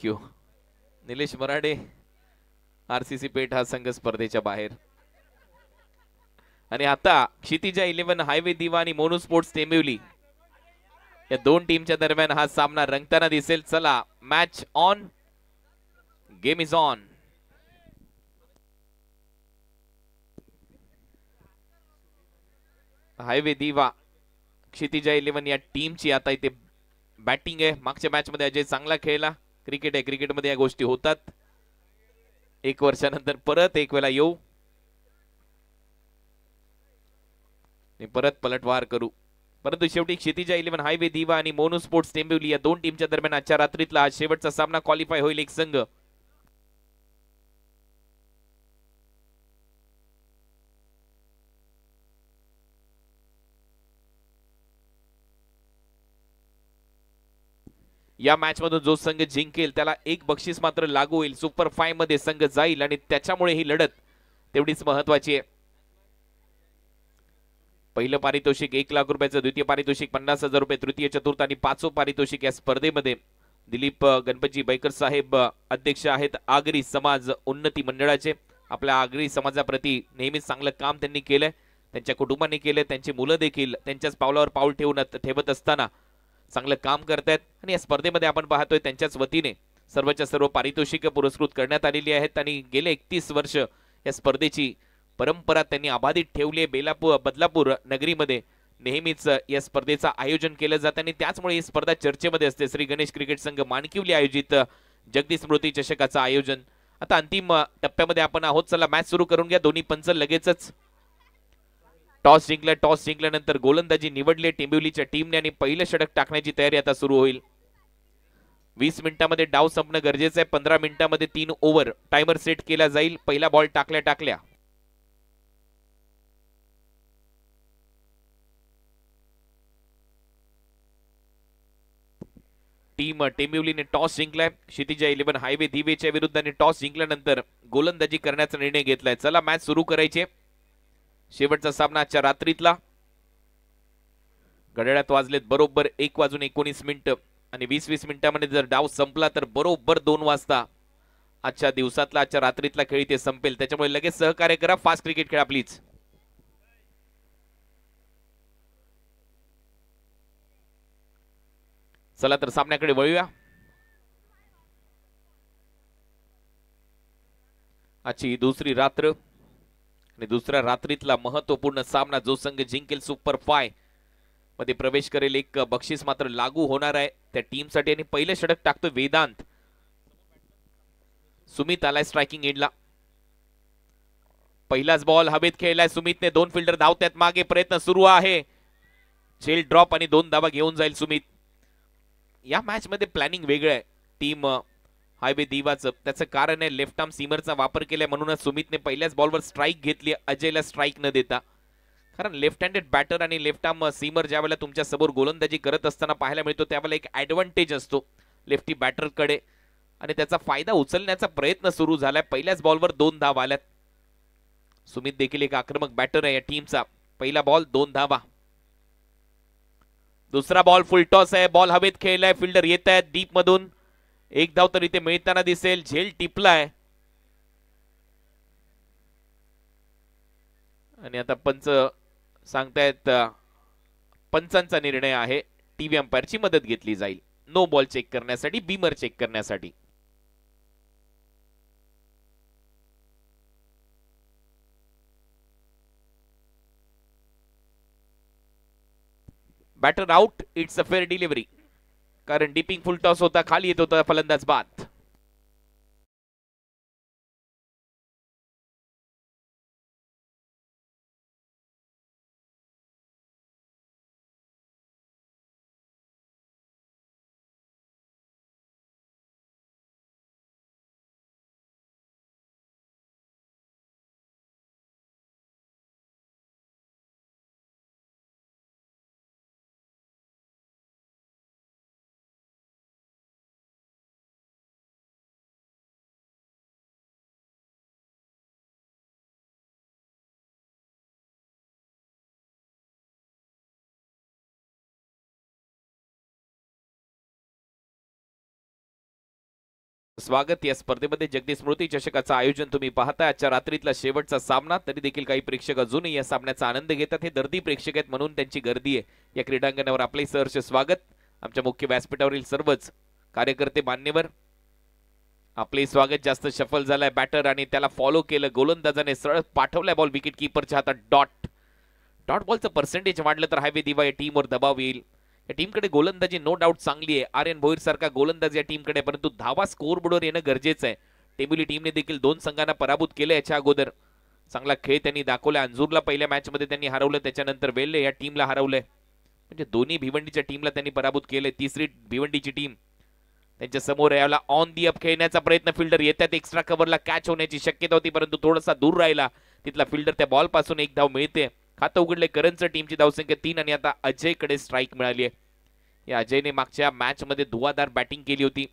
Q Nilesh Marade RCC Peth हा संघ स्पर्धेच्या बाहेर. आणि आता क्षितिजा 11 हायवे दिवा आणि मोनू स्पोर्ट्स टेंबिवली या दोन टीमच्या दरम्यान हा सामना रंगताना दिसेल. चला match on, game is on. Highway दिवा क्षितिजा 11 या टीमची आता इथे बॅटिंग आहे. मागच्या मॅच मध्ये अजय चांगला खेळला. क्रिकेट आहे, क्रिकेटमध्ये या गोष्टी होतात. 1 वर्षानंतर परत एक वेळा येऊ परत पलटवार करू. परंतु शेवटी क्षितिजा 11 हायवे दिवा आणि मोनू स्पोर्ट्स टेंबिवली या दोन टीमच्या दरम्यान आजच्या रात्रीतला हा शेवटचा सामना क्वालिफाय होईल. एक संघ या मॅच मधून जो संघ जिंकेल त्याला एक बक्षीस मात्र लागू होईल. सुपर 5 मध्ये संघ जाईल आणि त्याच्यामुळे ही लढत तेवढीच महत्वाची आहे. पहिलं पारितोषिक 1 लाख रुपयाचं, द्वितीय पारितोषिक 50,000 रुपये, तृतीय चतुर्थ आणि पाचवं पारितोषिक. या स्पर्धेमध्ये दिलीप गणपतजी बैकर साहेब अध्यक्ष आहेत आगरी समाज उन्नती मंडळाचे. आपल्या आगरी समाजाप्रती नेहमीच चांगलं काम त्यांनी केलंय, त्यांच्या कुटुंबाने केलंय. त्यांची मुलं देखील त्यांच्याच पावलावर पाऊल ठेवत असताना चांगलं काम करतायत. आणि या स्पर्धेमध्ये आपण पाहतोय त्यांच्याच वतीने सर्वच्या सर्व पारितोषिक पुरस्कृत करण्यात आलेली आहेत. आणि गेले 31 वर्ष या स्पर्धेची परंपरा त्यांनी अबाधित ठेवली आहे. बदलापूर नगरीमध्ये नेहमीच या स्पर्धेचं आयोजन केलं जातं आणि त्याचमुळे ही स्पर्धा चर्चेमध्ये असते. श्री गणेश क्रिकेट संघ माणकिवली आयोजित जगदीश स्मृती चषकाचं आयोजन आता अंतिम टप्प्यामध्ये आपण आहोत. चला मॅच सुरू करून घ्या. दोन्ही पंच लगेचच टॉस जिंकल्यानंतर गोलंदाजी निवडली टेंबिवलीच्या टीमने आणि पहिलं षटक टाकण्याची तयारी आता सुरू होईल. 20 मिनिटांमध्ये डाव संपणं गरजेचं आहे. 15 मिनिटांमध्ये 3 ओव्हर टायमर सेट केला जाईल. पहिला बॉल टाकल्या टीम टेंबिवलीने टॉस जिंकलाय. क्षितिजा 11 हायवे दिवेच्या विरुद्ध आणि टॉस जिंकल्यानंतर गोलंदाजी करण्याचा निर्णय घेतलाय. चला मॅच सुरू करायचे. शेवटचा सामना आजच्या रात्रीतला. घड्याळात वाजलेत बरोबर 1:19 आणि 20 मिनिटांमध्ये जर डाव संपला तर बरोबर 2 वाजता आजच्या दिवसातला आजच्या रात्रीतला खेळ इथे संपेल. त्याच्यामुळे लगेच सहकार्य करा. फास्ट क्रिकेट खेळा प्लीज. चला तर सामन्याकडे वळूया. आजची दुसरी रात्र आणि दुसऱ्या रात्रीतला महत्वपूर्ण सामना. जो संघ जिंकेल सुपर 5 मध्ये प्रवेश करेल. एक बक्षीस मात्र लागू होणार आहे त्या टीमसाठी. आणि पहिलं षटक टाकतो वेदांत. सुमित आलाय स्ट्रायकिंग एंडला. पहिलाच बॉल हवेत खेळलाय सुमितने. 2 फिल्डर धावतात मागे. प्रयत्न सुरू आहे. झेल ड्रॉप आणि 2 धावा घेऊन जाईल सुमित. या मॅच मध्ये प्लॅनिंग वेगळं आहे टीम हायवे दिवाचं. त्याचं कारण आहे लेफ्ट आर्म सीमरचा वापर केलाय म्हणूनच सुमितने पहिल्याच बॉलवर स्ट्राईक घेतली अजयला स्ट्राईक न देता. कारण लेफ्ट हँडेड बॅटर आणि लेफ्ट आर्म सीमर ज्यावेळेला तुमच्या समोर गोलंदाजी करत असताना पाहायला मिळतो त्यावेळेला एक ऍडव्हान्टेज असतो लेफ्टी बॅटरकडे आणि त्याचा फायदा उचलण्याचा प्रयत्न सुरू झालाय. पहिल्याच बॉलवर 2 धावा आल्यात. सुमित देखील एक आक्रमक बॅटर आहे या टीमचा. पहिला बॉल 2 धावा. दुसरा बॉल फुल टॉस आहे. बॉल हवेत खेळलाय. फिल्डर येत आहेत डीप मधून. 1 धाव तर इथे मिळताना दिसेल. झेल टिपलाय आणि आता पंच सांगतायत पंचांचा निर्णय आहे. टीव्ही अंपायरची मदत घेतली जाईल नो बॉल चेक करण्यासाठी, बीमर चेक करण्यासाठी. Batter out. It's a fair delivery. कारण डिपिंग फुल टॉस होता. खाली येत होता फलंदाज बाद. स्वागत या स्पर्धेमध्ये जगदीश स्मृती चषकाचं आयोजन तुम्ही पाहताय. आजच्या रात्रीतला शेवटचा सामना. तरी देखील काही प्रेक्षक अजूनही या सामन्याचा आनंद घेतात. हे दर्दी प्रेक्षक आहेत म्हणून त्यांची गर्दी आहे या क्रीडांगणावर. आपले सहर्ष स्वागत. आमच्या मुख्य व्यासपीठावरील सर्वच कार्यकर्ते मान्यवर, आपले स्वागत. जास्त शफल झालाय बॅटर आणि त्याला फॉलो केलं. गोलंदाजाने सरळ पाठवलाय बॉल विकेट कीपरच्या हातात. डॉट बॉलचं पर्सेंटेज वाढलं तर हायवे दिवा या टीमवर दबाव येईल. या टीमकडे गोलंदाजी नो डाऊट चांगली आहे. आर्यन भोईर सारखा गोलंदाज या टीमकडे, परंतु धावा स्कोर बोर्डवर येणं गरजेचं आहे. टेबुली टीमने देखील 2 संघांना पराभूत केलं याच्या अगोदर. चांगला खेळ त्यांनी दाखवला. अंजूरला पहिल्या मॅच मध्ये त्यांनी हरवलं, त्याच्यानंतर वेल्ले या टीमला हरवलंय. म्हणजे दोन्ही भिवंडीच्या टीमला त्यांनी पराभूत केले. तिसरी भिवंडीची टीम त्यांच्या समोर याला ऑन दी अप खेळण्याचा प्रयत्न. फिल्डर येतात, एक्स्ट्रा कव्हरला कॅच होण्याची शक्यता होती, परंतु थोडासा दूर राहिला तिथला फिल्डर. त्या बॉल पासून एक धाव मिळते. खातं उघडले करंजच्या टीमची धावसंख्या 3 आणि आता अजयकडे स्ट्राईक मिळाली आहे. या अजयने मागच्या मॅच मध्ये धुवाधार बॅटिंग केली होती.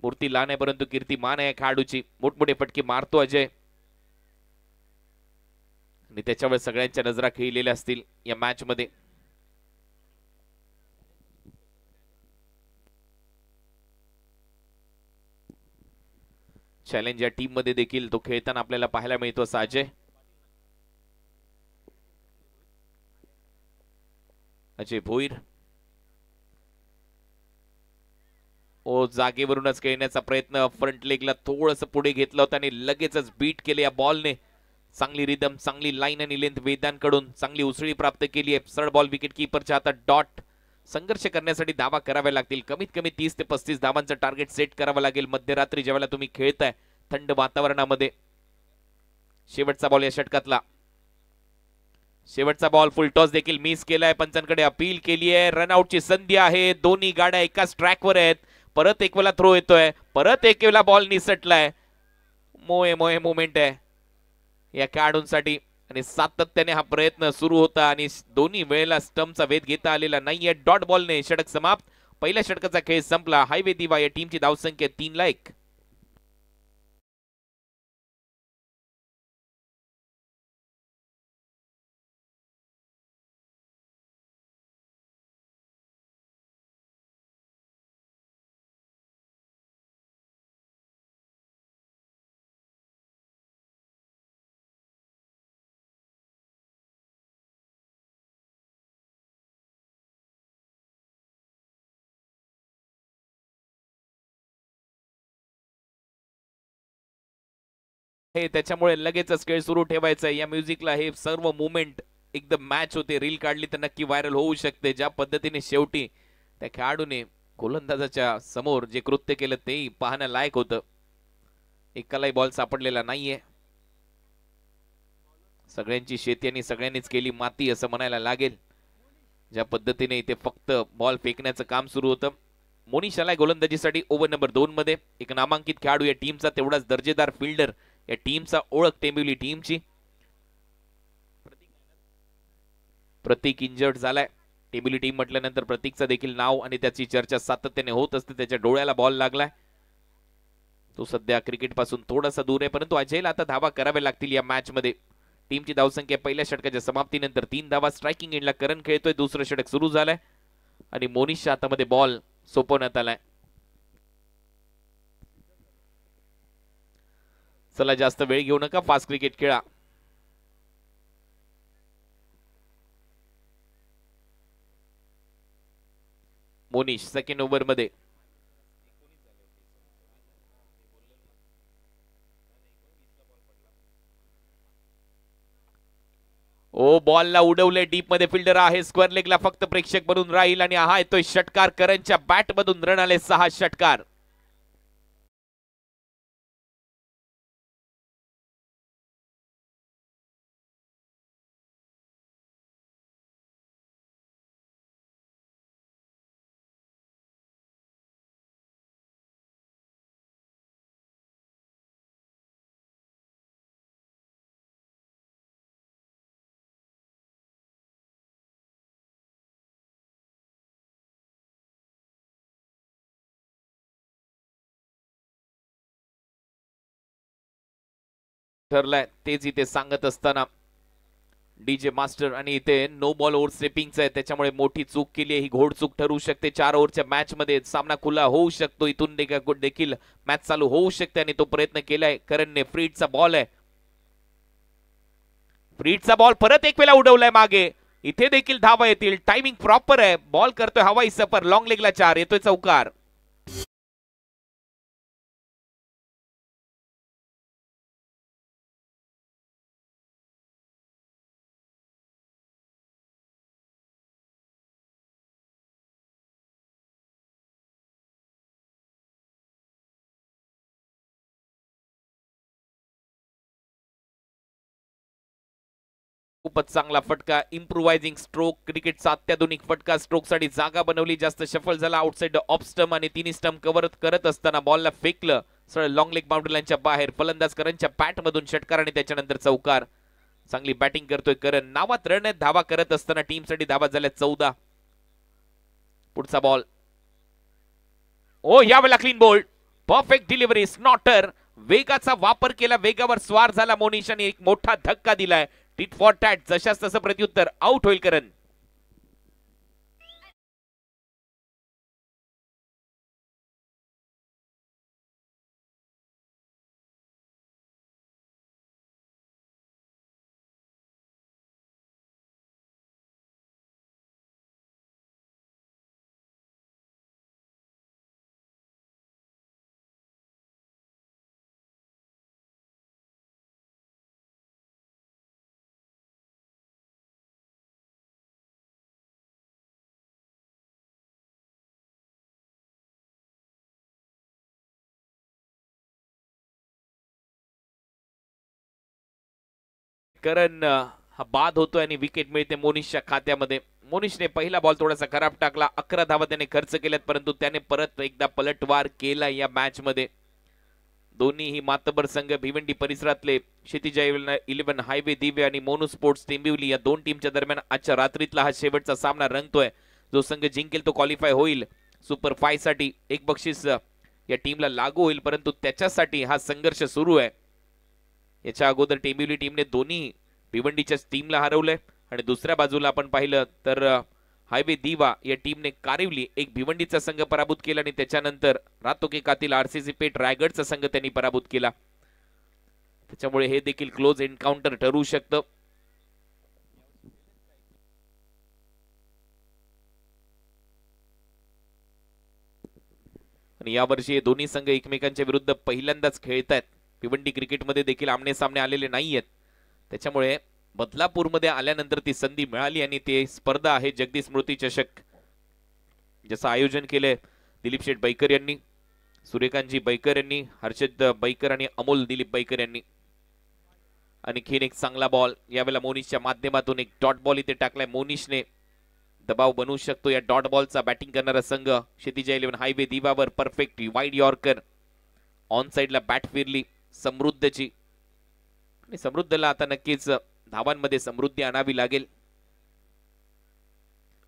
मूर्ती लहान आहे परंतु कीर्तिमान आहे खेळाडूची. मोठमोठे फटके मारतो अजय आणि त्याच्यावर सगळ्यांच्या नजरा खेळलेल्या असतील या मॅच मध्ये. चॅलेंज या टीम मध्ये देखील तो खेळताना आपल्याला पाहायला मिळतो असा अजय भोईर. जागेवरूनच खेळण्याचा प्रयत्न. फ्रंट लेगला थोडंसं पुढे घेतलं होतं आणि लगेचच बीट केले या बॉलने. चांगली रिदम, चांगली लाईन आणि लेंथ वेदांकडून चांगली उसळी प्राप्त केली आहे. सरळ बॉल विकेट कीपरच्या हातात. डॉट. संघर्ष करण्यासाठी धावा कराव्या लागतील. कमीत कमी 30 ते 35 धावांचं टार्गेट सेट करावं लागेल मध्यरात्री ज्यावेळेला तुम्ही खेळताय थंड वातावरणामध्ये. शेवटचा बॉल या षटकातला. शेवटचा बॉल. फुल टॉस देखील मिस केलाय. पंचांकडे अपील केली आहे. रनआउटची संधी आहे. दोन्ही गाड्या एकाच ट्रॅकवर आहेत. परत एक वेळा थ्रो येतोय. परत एक वेळा बॉल निसटलाय. मोहे मोमेंट आहे या खेळाडूंसाठी आणि सातत्याने हा प्रयत्न सुरू होता आणि दोन्ही वेळेला स्टंपचा वेध घेता आलेला नाहीये. डॉट बॉलने षटक समाप्त. पहिल्या षटकाचा खेळ संपला. हायवे दिवा या टीमची धावसंख्या 3-1. हे त्याच्यामुळे लगेचच खेळ सुरू ठेवायचा. या म्युझिकला हे सर्व मुवमेंट एकदम मॅच होते. रील काढली तर नक्की व्हायरल होऊ शकते. ज्या पद्धतीने शेवटी त्या खेळाडूने गोलंदाजाच्या समोर जे कृत्य केलं तेही पाहण्यालायक होतं. एकालाही बॉल सापडलेला नाहीये. सगळ्यांची शेती आणि सगळ्यांनीच केली माती असं म्हणायला लागेल. ज्या पद्धतीने इथे फक्त बॉल फेकण्याचं काम सुरू होतं. मोनिश आलाय गोलंदाजीसाठी ओव्हर नंबर 2 मध्ये. एक नामांकित खेळाडू या टीमचा, तेवढाच दर्जेदार फिल्डर या टीमचा. ओळख टेंबिवली टीमची. प्रतीक इंजर्ड झालाय. टेंबिवली टीम म्हटल्यानंतर प्रतीकचं देखील नाव आणि त्याची चर्चा सातत्याने होत असते. त्याच्या डोळ्याला बॉल लागलाय. तो सध्या क्रिकेट पासून थोडासा दूर आहे, परंतु अजयला आता धावा कराव्या लागतील या मॅच मध्ये. टीमची धावसंख्या पहिल्या षटकाच्या समाप्तीनंतर 3 धावा. स्ट्रायकिंग एंडला करण खेळतोय. दुसरं षटक सुरू झालंय आणि मोनिशच्या हातामध्ये बॉल सोपवण्यात आलाय. चला जास्त वेळ घेऊ नका, फास्ट क्रिकेट खेळा. मोनिश सेकंड ओव्हर मध्ये. ओ बॉलला उडवले डीप मध्ये. फिल्डर आहे स्क्वेअर लेगला, फक्त प्रेक्षक बनून राहील आणि हा येतोय षटकार. करणच्या बॅट मधून रन आले 6 षटकार. ठरलाय तेच इथे सांगत असताना डीजे मास्टर आणि इथे नो बॉल ओव्हर स्टेपिंगचं आहे, त्याच्यामुळे मोठी चूक केली ही घोड चूक ठरू शकते. 4 ओव्हरच्या मॅच मध्ये सामना खुला होऊ शकतो, इथून देखील मॅच चालू होऊ शकते आणि तो प्रयत्न केलाय करणने. फ्रीडचा बॉल आहे, फ्रीडचा बॉल परत एक वेळा उडवलाय मागे, इथे देखील धावा येतील. टायमिंग प्रॉपर आहे, बॉल करतोय हवाई सफर, लॉंग लेगला 4, येतोय चौकार. खूपच चांगला फटका, इम्प्रोवायझिंग स्ट्रोक, क्रिकेटचा अत्याधुनिक फटका. स्ट्रोक साठी जागा बनवली, जास्त शफल झाला, आउटसाइड ऑफ स्टंप आणि तिन्ही स्टंप कव्हर करत असताना बॉलला फेकलं सरळ लॉंग लेग बाउंड्री लाईनच्या बाहेर. फलंदाज करणच्या बॅट मधून षटकार आणि त्याच्यानंतर चौकार. चांगली बॅटिंग करतोय करण. नावात रन आहेत, धावा करत असताना टीम साठी धावा झाल्या 14. पुढचा बॉल, ओ यावेळेला क्लीन बोल्ड, परफेक्ट डिलिव्हरी. स्नॉटर वेगाचा वापर केला, वेगावर स्वार झाला मोनिश आणि एक मोठा धक्का दिलाय. टिट फॉर टॅट, जशास तसं प्रत्युत्तर, आउट होईल करण. करण हा बाद होतोय आणि विकेट मिळते मोनिशच्या खात्यामध्ये. मोनिशने पहिला बॉल थोडासा खराब टाकला, 11 धावा त्याने खर्च केल्यात, परंतु त्याने परत एकदा पलटवार केला या मॅच मध्ये. दोन्ही मातबर संघ भिवंडी परिसरातले क्षितिज 11 हायवे दिव्य आणि मोनू स्पोर्ट्स टेंबिवली या दोन टीमच्या दरम्यान आजच्या रात्रीतला हा शेवटचा सामना रंगतोय. जो संघ जिंकेल तो क्वालिफाय होईल सुपर 5 साठी. एक बक्षीस या टीमला लागू होईल, परंतु त्याच्यासाठी हा संघर्ष सुरू आहे. याच्या अगोदर टेंबिवली टीमने दोन्ही भिवंडीच्या टीमला हरवलंय आणि दुसऱ्या बाजूला आपण पाहिलं तर हायवे दिवा या टीमने कारिवली एक भिवंडीचा संघ पराभूत केला आणि त्याच्यानंतर रातोके कातील आरसीसी पेठ रायगडचा संघ त्यांनी पराभूत केला. त्याच्यामुळे हे देखील क्लोज एन्काउंटर ठरू शकतं. आणि यावर्षी हे दोन्ही संघ एकमेकांच्या विरुद्ध पहिल्यांदाच खेळतायत. भिवंडी क्रिकेटमध्ये देखील आमने सामने आलेले नाहीयेत, त्याच्यामुळे बदलापूरमध्ये आल्यानंतर ती संधी मिळाली आणि ते स्पर्धा आहे जगदीश स्मृती चषक, जसं आयोजन केलंय दिलीप शेठ बैकर यांनी, सूर्यकांतजी बैकर यांनी, हर्षद बैकर आणि अमोल दिलीप बैकर यांनी. आणखीन एक चांगला बॉल यावेळेला मोनिशच्या माध्यमातून एक डॉट बॉल इथे टाकलाय. मोनिशने दबाव बनवू शकतो या डॉट बॉलचा बॅटिंग करणारा संघ. क्षितिज 11 हायवे दिवावर परफेक्ट वाईड यॉर्कर, ऑन साइडला बॅट फिरली समृद्धची आणि समृद्धला आता नक्कीच धावांमध्ये समृद्धी आणावी लागेल.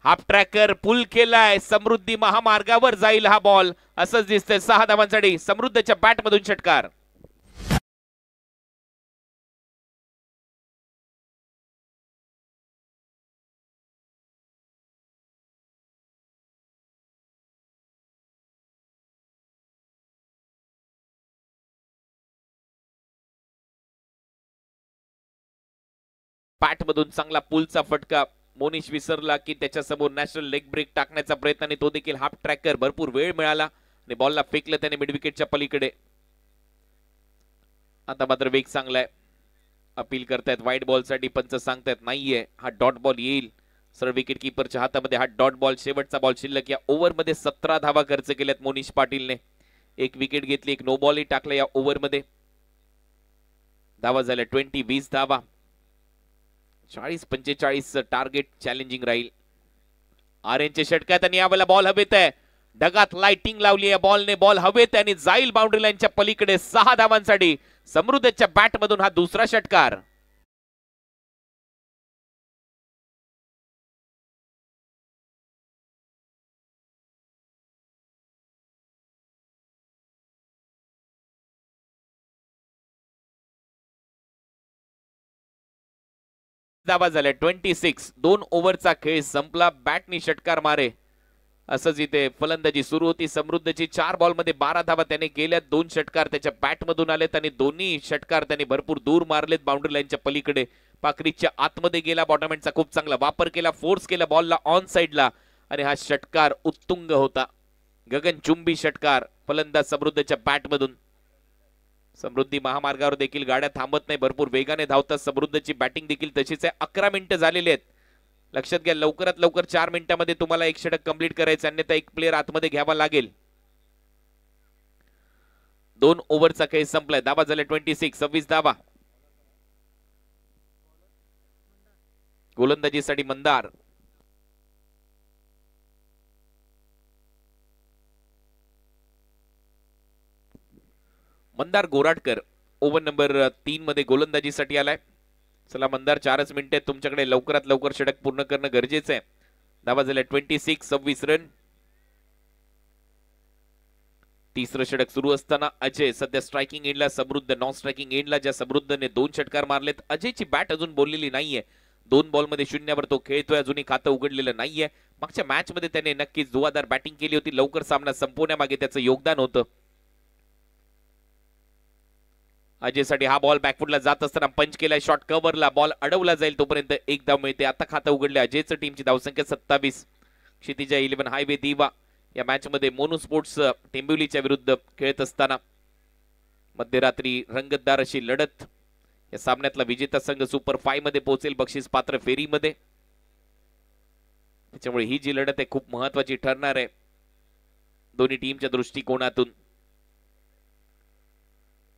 हाफ ट्रॅकर पुल केलाय, समृद्धी महामार्गावर जाईल हा बॉल असंच दिसतंय. 6 धावांसाठी समृद्धच्या बॅट मधून षटकार. बॅट मधून चांगला पुलचा फटका. मोनिश विसरला की त्याच्यासमोर नॅशनल लेग ब्रेक टाकण्याचा प्रयत्न आणि तो देखील हाफ ट्रॅकर. भरपूर वेळ मिळाला आणि बॉलला फेकलं त्याने मिड विकेटच्या पलीकडे. आता मात्र वेग चांगलाय, अपील करतायत वाईट बॉल साठी, पंच सांगतायत नाहीये हा डॉट बॉल येईल. सरळ विकेट किपरच्या हातामध्ये हा डॉट बॉल. शेवटचा बॉल शिल्लक. या ओव्हर मध्ये 17 धावा खर्च केल्यात मोनिश पाटीलने. एक विकेट घेतली, एक नो बॉल टाकला या ओव्हर मध्ये. धावा झाल्या 20 धावा. 40-45 टार्गेट चॅलेंजिंग राहील. आर्यनचे षटकात आणि यावेळेला बॉल हवेत आहे. ढगात लाइटिंग लावली या बॉलने, बॉल हवेत आणि जाईल बाउंड्री लाईनच्या पलीकडे. 6 धावांसाठी समृद्धच्या बॅट मधून हा दुसरा षटकार. धावा झाल्या 26. 2 ओव्हरचा खेळ संपला. बॅटनी षटकार मारे असंच इथे फलंदाजी सुरू होती समृद्धची. 4 बॉल मध्ये 12 धावा त्याने केल्या. 2 षटकार त्याच्या बॅट मधून आलेत आणि दोन्ही षटकार त्याने भरपूर दूर मारलेत बाउंड्री लाईनच्या पलीकडे. पाखरीच्या आतमध्ये गेला. बॉटमॅनचा खूप चांगला वापर केला. फोर्स केला बॉलला ऑन साइडला आणि हा षटकार उत्तुंग होता. गगनचुंबी षटकार फलंदाज समृद्धच्या बॅट मधून. समृद्धी महामार्गावर देखील गाड्या थांबत नाही. भरपूर वेगाने धावतात. समृद्धची बॅटिंग देखील तशीच आहे. 11 मिनिटं झालेली आहेत. लक्षात घ्या लवकरात लवकर 4 मिनिटांमध्ये तुम्हाला एक षटक कंप्लीट करायचं अन्यथा एक प्लेअर आतमध्ये घ्यावा लागेल. 2 ओव्हरचा खेळ संपलाय. धावा झाल्या 26. 26 धावा. गोलंदाजीसाठी मंदार. मंदार गोराटकर ओव्हर नंबर 3 मध्ये गोलंदाजीसाठी आलाय. चला मंदार 4च मिनिटे तुमच्याकडे. लवकरात लवकर षटक पूर्ण करणं गरजेचं आहे. धावा झाल्या 26. 26 रन. तिसरं षटक सुरू असताना अजय सध्या स्ट्रायकिंग एंडला. समृद्ध नॉन स्ट्रायकिंग एंडला. ज्या समृद्धने 2 षटकार मारलेत. अजयची बॅट अजून बोललेली नाहीये. 2 बॉल मध्ये 0 तो खेळतोय. अजूनही खातं उघडलेलं नाहीये. मागच्या मॅच मध्ये त्याने नक्कीच जुवादार बॅटिंग केली होती. लवकर सामना संपवण्यामागे त्याचं योगदान होतं. अजयसाठी हा बॉल बॅकफुटला जात असताना पंच केलाय. शॉट कव्हरला बॉल अडवला जाईल तोपर्यंत एक धाव मिळते. आता खातं उघडले अजयचं. टीमची धावसंख्या 27. क्षितिजा 11 हायवे दिवा या मॅच मध्ये मोनू स्पोर्ट्स टेंबिवलीच्या विरुद्ध खेळत असताना मध्यरात्री रंगतदार अशी लढत. या सामन्यातला विजेता संघ सुपर 5 मध्ये पोहोचेल बक्षीस पात्र फेरीमध्ये. त्याच्यामुळे ही जी लढत आहे खूप महत्वाची ठरणार आहे दोन्ही टीमच्या दृष्टिकोनातून.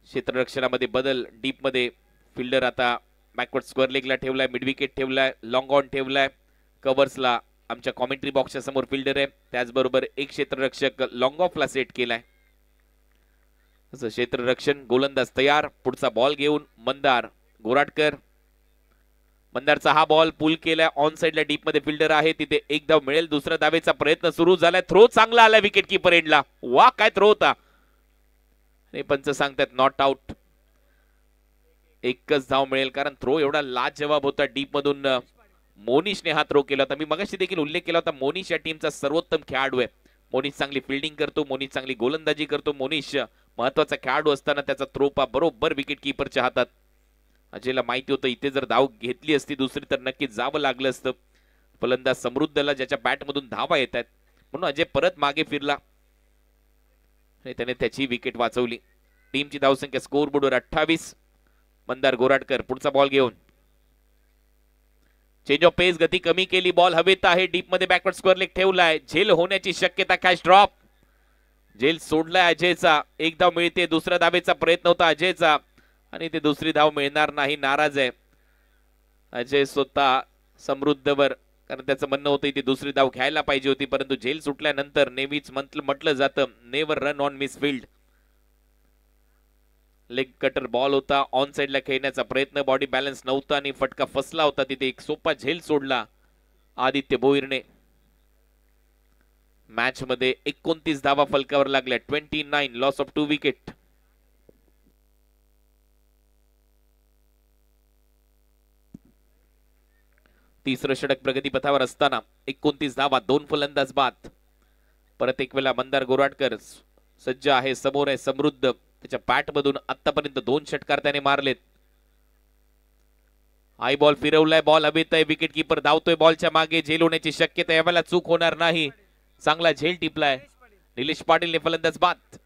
क्षेत्ररक्षणामध्ये बदल. डीप मध्ये फिल्डर आता बॅकवर्ड स्क्वेअर लेगला ठेवलाय. मिड विकेट ठेवलाय. लॉंग ऑन ठेवलाय. कव्हर्सला आमच्या कॉमेंट्री बॉक्सच्या समोर फिल्डर आहे. त्याचबरोबर एक क्षेत्ररक्षक लॉंग ऑफला सेट केलाय. असं क्षेत्ररक्षण. गोलंदाज तयार. पुढचा बॉल घेऊन मंदार गोराटकर. मंदारचा हा बॉल पुल केलाय. ऑन साइडला डीप मध्ये फिल्डर आहे. तिथे एक धाव मिळेल. दुसऱ्या धावेचा प्रयत्न सुरू झालाय. थ्रो चांगला आलाय विकेट कीपर एंडला. वा काय थ्रो होता. पंच सांगतात नॉट आउट. एकच धाव मिळेल कारण थ्रो एवढा लाजवाब होता. डीप मधून मोनिशने हा थ्रो केला होता. मी मगाशी देखील उल्लेख केला होता मोनिश या टीमचा सर्वोत्तम खेळाडू आहे. मोनिश चांगली फिल्डिंग करतो. मोनिश चांगली गोलंदाजी करतो. मोनिश महत्वाचा खेळाडू असताना त्याचा थ्रो पा बरोबर विकेट कीपरच्या हातात. अजयला माहिती होतं इथे जर धाव घेतली असती दुसरी तर नक्कीच जावं लागलं असतं. फलंदाज समृद्धला ज्याच्या बॅट मधून धावा येत आहेत म्हणून अजय परत मागे फिरला. त्याने त्याची विकेट वाचवली. टीमची धावसंख्या स्कोर बोर्डवर 28. मंदार गोराटकर पुढचा बॉल घेऊन. Change of pace. गती कमी केली. बॉल हवेत आहे. डीप मध्ये बॅकवर्ड स्क्वेअर लेग ठेवलाय. झेल होण्याची शक्यता. Catch drop. झेल सोडलाय अजयचा. एक धाव मिळते. दुसऱ्या धावेचा प्रयत्न होता अजयचा आणि ते दुसरी धाव मिळणार नाही. नाराज आहे अजय स्वतः समृद्धवर कारण त्याचं म्हणणं होतं इथे दुसरी धाव घ्यायला पाहिजे होती परंतु झेल सुटल्यानंतर नेहमीच म्हटलं जातं never run on miss field. Leg cutter ball होता. ऑन साइडला खेळण्याचा प्रयत्न. बॉडी बॅलन्स नव्हता आणि फटका फसला होता. तिथे एक सोपा झेल सोडला आदित्य भोईरने. मॅच मध्ये 29 धावा फलकावर लागल्या. 29. Loss of 2 wicket. तिसरं षटक प्रगतीपथावर असताना 29 धावा. 2 फलंदाज बाद. परत एक वेळा मंदार गोराटकर सज्ज आहे. समोर आहे समृद्ध. त्याच्या बॅट मधून आतापर्यंत 2 षटकार त्याने मारलेत. हाय बॉल फिरवलाय. बॉल हवेत आहे. विकेट कीपर धावतोय बॉलच्या मागे. झेल होण्याची शक्यता. यावेळेला चूक होणार नाही. चांगला झेल टिपलाय. निलेश पाटीलने फलंदाज बाद.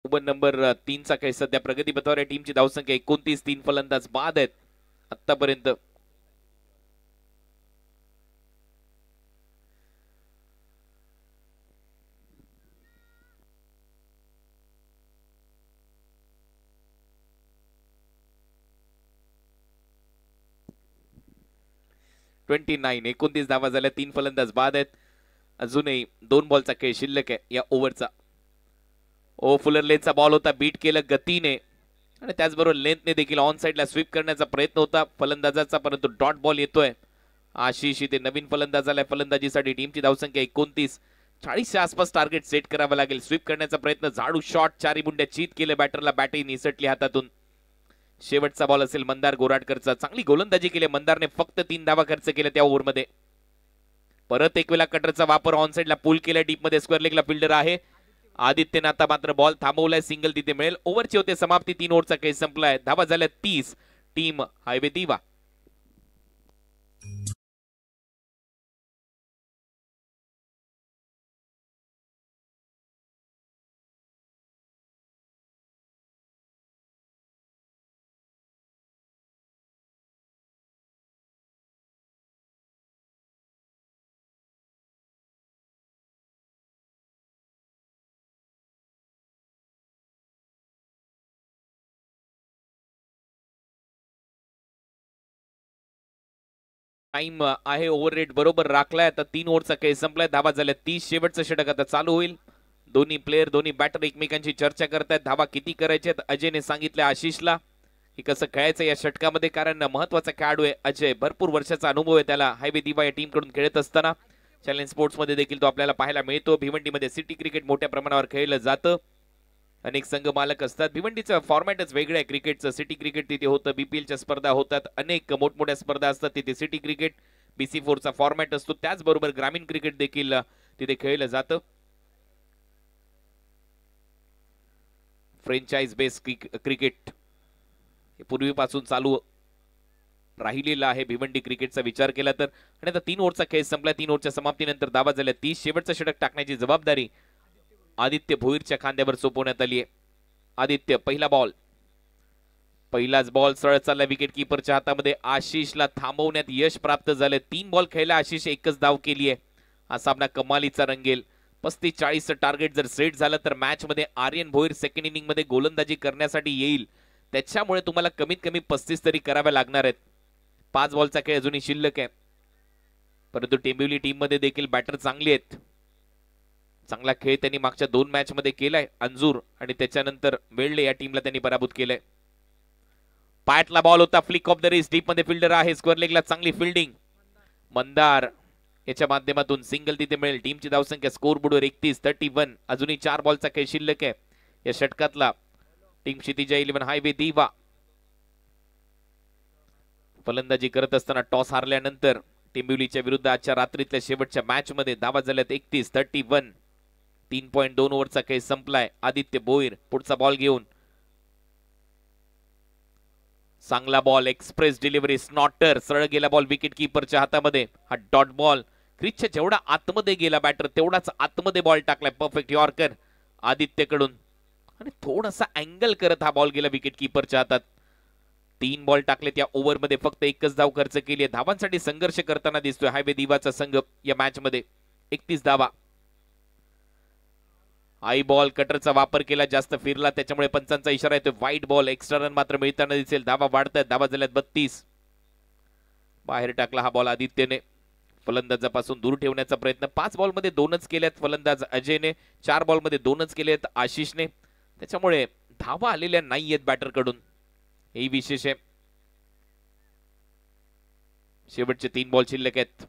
नंबर 3 चा खेळ सध्या प्रगतीपथावर आहे. टीमची धावसंख्या 29. 3 फलंदाज बाद आहेत. आतापर्यंत. ट्वेंटी 29 धावा झाल्या, 3 फलंदाज बाद आहेत. अजूनही 2 बॉलचा खेळ शिल्लक आहे या ओव्हरचा. ओ फुलर लेनचा बॉल होता, बीट केलं गतीने आणि त्याचबरोबर लेंथने देखील ऑन साइडला स्वीप करण्याचा प्रयत्न होता फलंदाजाचा, परंतु डॉट बॉल येतोय. आशिष इथे नवीन फलंदाज आलाय फलंदाजीसाठी. टीमची धावसंख्या 29. 40च्या आसपास टार्गेट सेट करावं लागेल. स्वीप करण्याचा प्रयत्न, झाडू शॉट, चारी बुंड्या चीत केले बॅटरला, बॅटही निसटली हातातून. शेवटचा बॉल असेल मंदार गोराडकरचा. चांगली गोलंदाजी केली मंदारने, फक्त 3 धावा खर्च केल्या त्या ओव्हरमध्ये. परत एक वेळा कटरचा वापर, ऑन साइडला पुल केला, डीप मध्ये स्क्वेअर लेगला फिल्डर आहे आदित्यने. आता मात्र बॉल थांबवलाय, सिंगल तिथे मिळेल. ओव्हरची होते समाप्ती, 3 ओव्हरचा खेळ संपलाय. धावा झाल्या 30. टीम हायवे दिवा. टाइम आहे ओव्हर रेट बरोबर राखलाय. आता 3 ओव्हरचा खेळ संपलाय. धावा झाल्या 30. शेवटचं षटक आता चालू होईल. दोन्ही प्लेयर, दोन्ही बॅटर एकमेकांची चर्चा करतायत. धावा किती करायच्यात अजयने सांगितलं आशिषला की कसं खेळायचं या षटकामध्ये, कारण महत्वाचा खेळाडू आहे अजय. भरपूर वर्षाचा अनुभव आहे त्याला हायवे दिवा या टीम कडून खेळत असताना. चॅलेंज स्पोर्ट्स मध्ये देखील तो आपल्याला पाहायला मिळतो. भिवंडीमध्ये सिटी क्रिकेट मोठ्या प्रमाणावर खेळलं जातं. अनेक संघ मालक असतात. भिवंडीचं फॉर्मॅटच वेगळं आहे क्रिकेटचं. सिटी क्रिकेट तिथे होतं, बीपीएलच्या स्पर्धा होतात, अनेक मोठमोठ्या स्पर्धा असतात तिथे. सिटी क्रिकेट BC4चा फॉर्मॅट असतो. त्याचबरोबर ग्रामीण क्रिकेट देखील तिथे खेळलं जातं. फ्रेंचाइज बेस क्रिकेट हे पूर्वीपासून चालू राहिलेला आहे भिवंडी क्रिकेटचा विचार केला तर. आणि आता 3 ओव्हरचा खेळ संपला. 3 ओव्हरच्या समाप्तीनंतर धावा झाल्या 30. शेवटचं षटक टाकण्याची जबाबदारी आदित्य भोईरच्या खांद्यावर सोपवण्यात आली आहे. आदित्य, पहिला बॉल, पहिलाच बॉल सरळ चालला विकेट कीपरच्या हातामध्ये. आशिषला थांबवण्यात यश प्राप्त झालं. 3 बॉल खेळला आशिष, एकच धाव केली आहे. हा सामना कमालीचा रंगेल. 35-40 टार्गेट जर सेट झालं तर मॅच मध्ये आर्यन भोईर सेकंड इनिंग मध्ये गोलंदाजी करण्यासाठी येईल. त्याच्यामुळे तुम्हाला कमीत कमी 35 तरी कराव्या लागणार आहेत. 5 बॉलचा खेळ अजूनही शिल्लक आहे, परंतु टेंबिवली टीम मध्ये देखील बॅटर चांगली आहेत. चांगला खेळ त्यांनी मागच्या 2 मॅच मध्ये केलाय. अंजूर आणि त्याच्यानंतर वेळले या टीमला त्यांनी पराभूत केलंय. पायटला बॉल होता, flick of the wrist, deep मध्ये फिल्डर आहे, स्क्वेअर लेगला चांगली फिल्डिंग. मंदार याच्या माध्यमातून सिंगल तिथे मिळेल. टीमची धावसंख्या स्कोर बोर्डवर 31. अजूनही 4 बॉलचा खेळ शिल्लक आहे या षटकातला. टीम क्षितिजा 11 हायवे दिवा फलंदाजी करत असताना टॉस हारल्यानंतर टेंबिवलीच्या विरुद्ध आजच्या रात्रीतल्या शेवटच्या मॅच मध्ये धावा झाल्यात 31. 3.2 ओव्हरचा खेळ संपलाय. आदित्य भोईर पुढचा बॉल घेऊन, चांगला बॉल, एक्सप्रेस डिलिव्हरी, स्नॉटर, सरळ गेला बॉल विकेट कीपरच्या हातामध्ये. हा डॉट बॉल क्रिचच्या जेवढा आतमध्ये गेला बॅटर तेवढाच आतमध्ये बॉल टाकलाय. परफेक्ट यॉर्कर आदित्यकडून आणि थोडासा अँगल करत हा बॉल गेला विकेट कीपरच्या हातात. 3 बॉल टाकले त्या ओव्हर मध्ये, फक्त एकच धाव खर्च केली आहे. धावांसाठी संघर्ष करताना दिसतोय हायवे दिवाचा संघ या मॅच मध्ये. 31 धावा. आई बॉल, कटरचा वापर केला, जास्त फिरला त्याच्यामुळे पंचांचा इशारा येतोय वाईट बॉल. एक्स्ट्रा रन मात्र मिळताना दिसेल. धावा वाढतात, धावा झाल्यात 32. बाहेर टाकला हा बॉल आदित्यने, फलंदाजापासून दूर ठेवण्याचा प्रयत्न. 5 बॉल मध्ये 2च केल्यात फलंदाज अजयने, 4 बॉल मध्ये 2च केलेत आशिषने, त्याच्यामुळे धावा आलेल्या नाहीयेत बॅटर कडून, हे विशेष आहे. शेवटचे 3 बॉल शिल्लक आहेत.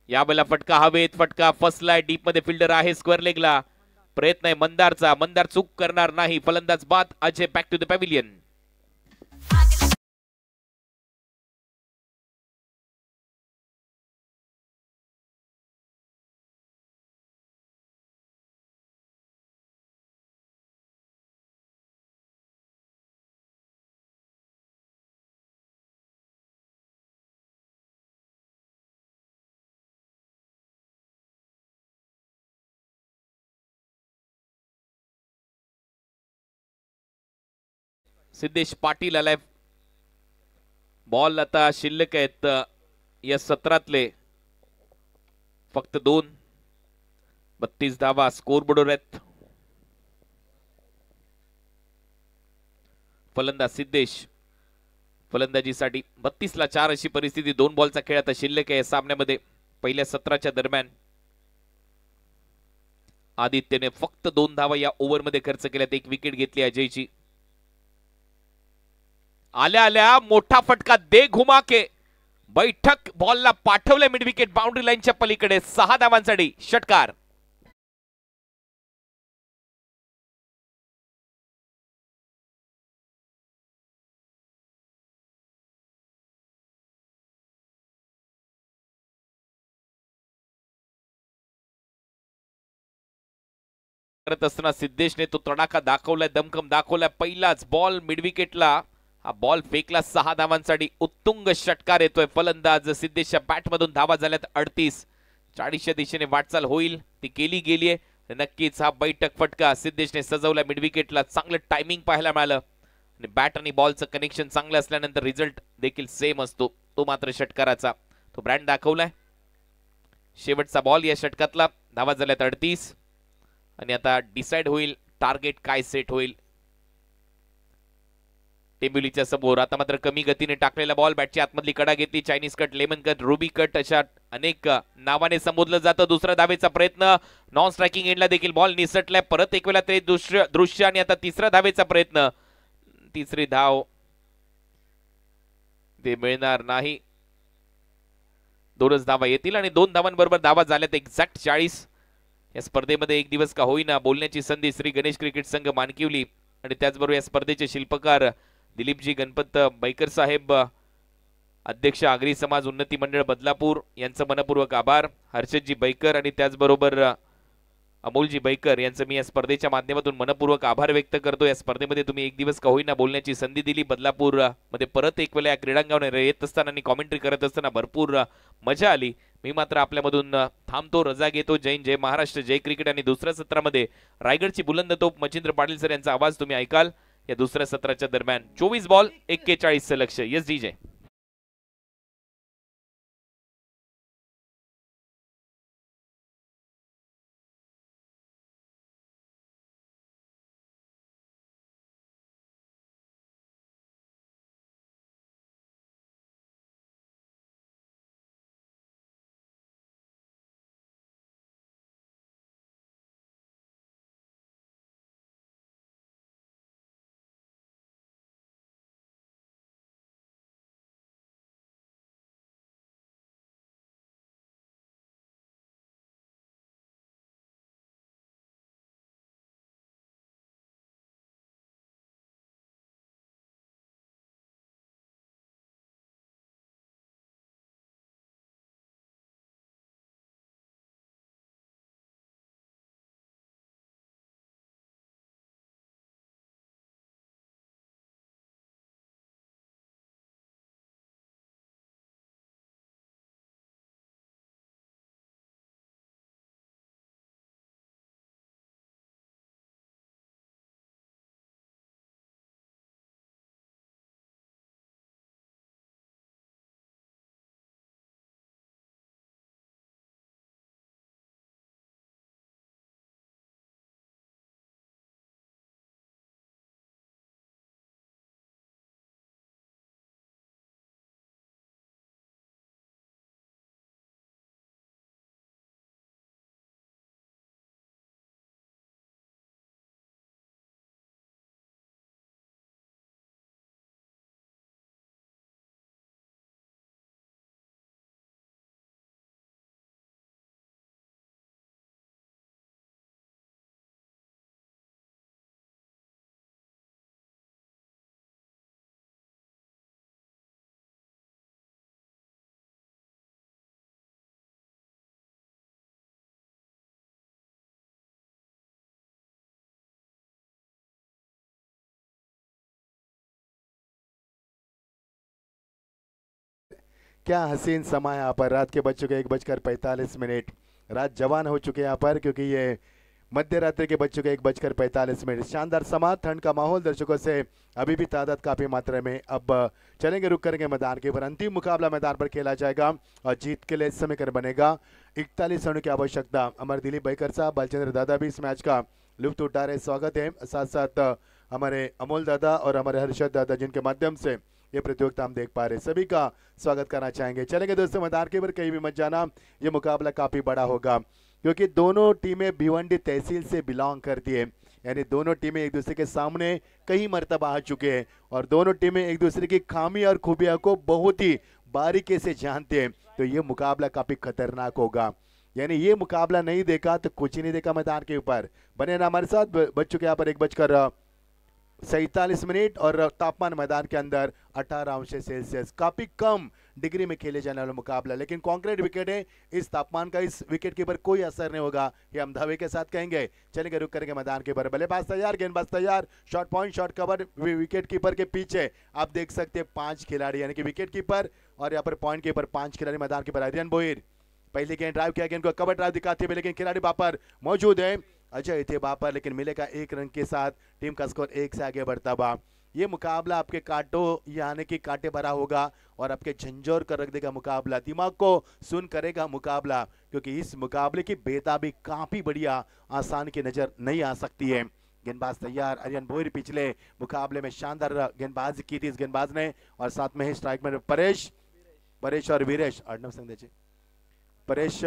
यावेळेला फटका हवेत, फटका फसलाय, डीप मध्ये फिल्डर आहे, स्क्वेअर लेगला प्रयत्न आहे मंदारचा. मंदार चूक करणार नाही, फलंदाज बाद. Ajay back to the pavilion. Siddhesh Patil आलाय बॉल आता शिल्लक आहेत या सत्रातले फक्त 2. 32 धावा स्कोर बोर्डवर आहेत. फलंदाज सिद्धेश फलंदाजीसाठी 32 ला 4 अशी परिस्थिती. 2 बॉलचा खेळ आता शिल्लक आहे सामन्यामध्ये. पहिल्या सत्राच्या दरम्यान आदित्यने फक्त 2 धावा या ओव्हरमध्ये खर्च केल्यात. 1 विकेट घेतली अजयची. आल्या आल्या मोठा फटका दे घुमा के बैठक बॉलला पाठवले मिड विकेट बाउंड्री लाईनच्या पलीकडे. 6 धावांसाठी षटकार. करत असताना सिद्धेशने तो तडाखा दाखवलाय, दमखम दाखवलाय. पहिलाच बॉल मिड विकेटला हा बॉल फेकला. 6 धावांसाठी उत्तुंग षटकार येतोय. फलंदाज सिद्धेशच्या बॅटमधून धावा झाल्यात 38. 40च्या दिशेने वाटचाल होईल ती केली गेलीये. नक्कीच हा बैठक फटका सिद्धेशने सजवला मिड विकेटला. चांगलं टायमिंग पाहायला मिळालं आणि बॅट आणि बॉलचं कनेक्शन चांगलं असल्यानंतर रिझल्ट देखील सेम असतो. तो मात्र षटकाराचा तो ब्रँड दाखवलाय. शेवटचा बॉल या षटकातला. धावा झाल्यात 38 आणि आता डिसाइड होईल टार्गेट काय सेट होईल. टेंबुलीच्या समोर आता मात्र कमी गतीने टाकलेला बॉल बॅटची आतमधली कडा घेतली. Chinese cut, lemon cut, ruby cut अशा अनेक नावाने संबोधलं जातं. दुसरा धावेचा प्रयत्न नॉन स्ट्रायकिंग एंडला देखील बॉल निसटलाय. परत एक वेळा ते दृश्य आणि आता तिसरा धावेचा प्रयत्न. तिसरी धाव ते मिळणार नाही. 2च धावा येतील आणि 2 धावांबरोबर धावा झाल्यात एक्झॅक्ट 40. या स्पर्धेमध्ये एक दिवस का होईना बोलण्याची संधी श्री गणेश क्रिकेट संघ मानकिवली आणि त्याचबरोबर या स्पर्धेचे शिल्पकार दिलीपजी गणपत बैकर साहेब, अध्यक्ष आगरी समाज उन्नती मंडळ बदलापूर यांचं मनपूर्वक आभार. हर्षदजी बैकर आणि त्याचबरोबर अमोलजी बैकर यांचं मी या स्पर्धेच्या माध्यमातून मनपूर्वक आभार व्यक्त करतो. या स्पर्धेमध्ये तुम्ही एक दिवस का होईना बोलण्याची संधी दिली. बदलापूर मध्ये परत एक वेळा या क्रीडांगणावर येत असताना आणि कॉमेंट्री करत असताना भरपूर मजा आली. मी मात्र आपल्यामधून थांबतो, रजा घेतो. जय हिंद, जय महाराष्ट्र, जय क्रिकेट. आणि दुसऱ्या सत्रामध्ये रायगडची बुलंद तोप मच्छिंद्र पाटील सर यांचा आवाज तुम्ही ऐकाल या दुसऱ्या सत्राच्या दरम्यान. 24 बॉल 41 लक्ष. Yes DJ. क्या हसीन समा है यहाँ पर। रात के बज चुके 1:45 रात जवान हो चुके हैं यहाँ पर, क्योंकि ये मध्य रात्रि के बज चुके 1:45। शानदार समा, ठंड का माहौल, दर्शकों से अभी भी तादाद काफी मात्रा में। अब चलेंगे, रुक करेंगे मैदान के ऊपर। अंतिम मुकाबला मैदान पर खेला जाएगा और जीत के लिए समीकरण बनेगा। 41 रनों की आवश्यकता। हमारे दिलीप बैकर साहब, बालचंद्र दादा भी इस मैच का लुत्फ उठा रहे, स्वागत है। साथ साथ हमारे अमोल दादा और हमारे हर्षद दादा, जिनके माध्यम से ये प्रतियोगिता हम देख पा रहे, सभी का स्वागत करना चाहेंगे। चलेंगे दोस्तों मैदान के ऊपर, कहीं भी मत जाना। ये मुकाबला काफी बड़ा होगा क्योंकि दोनों टीमें भिवंडी तहसील से बिलोंग करती है, यानी दोनों टीमें एक दूसरे के सामने कई मर्तबा आ चुके हैं और दोनों टीमें एक दूसरे की खामी और खूबियों को बहुत ही बारीकी से जानते हैं। तो ये मुकाबला काफी खतरनाक होगा, यानी ये मुकाबला नहीं देखा तो कुछ ही नहीं देखा मैदान के ऊपर। बने ना हमारे साथ। बज चुके यहाँ पर 1:47 और तापमान मैदान के अंदर 18°C, काफी कम डिग्री में खेले जाने वाला मुकाबला। लेकिन कॉन्क्रीट विकेट है, इस तापमान का इस विकेट के ऊपर कोई असर नहीं होगा, ये हम दावे के साथ कहेंगे। चलेंगे, रुक करेंगे मैदान के ऊपर। बल्लेबाज तैयार, गेंदबाज तैयार, short point, short cover. Wicket keeper के पीछे आप देख सकते हैं 5 खिलाड़ी, यानी कि विकेट कीपर और यहाँ पर पॉइंट कीपर 5 खिलाड़ी मैदान के ऊपर। आर्यन भोईर पहले गेंद ड्राइव किया, गेंद को कवर ड्राइव दिखाते हुए, लेकिन खिलाड़ी बापर मौजूद है, अजय थे बापर, लेकिन मिलेगा 1 रन के साथ। टीम का स्कोर 1 से आगे बढ़ता हुआ। ये मुकाबला आपके कांटों यानी कि कांटे भरा होगा और आपके झंझोर कर रख देगा मुकाबला, दिमाग को सुन करेगा मुकाबला, क्योंकि इस मुकाबले की बेताबी काफी बढ़िया आसान की नजर नहीं आ सकती है। गेंदबाज तैयार, आर्यन भोईर पिछले मुकाबले में शानदार गेंदबाजी की थी इस गेंदबाज ने, और साथ में ही स्ट्राइक में परेश और वीरेश, परेश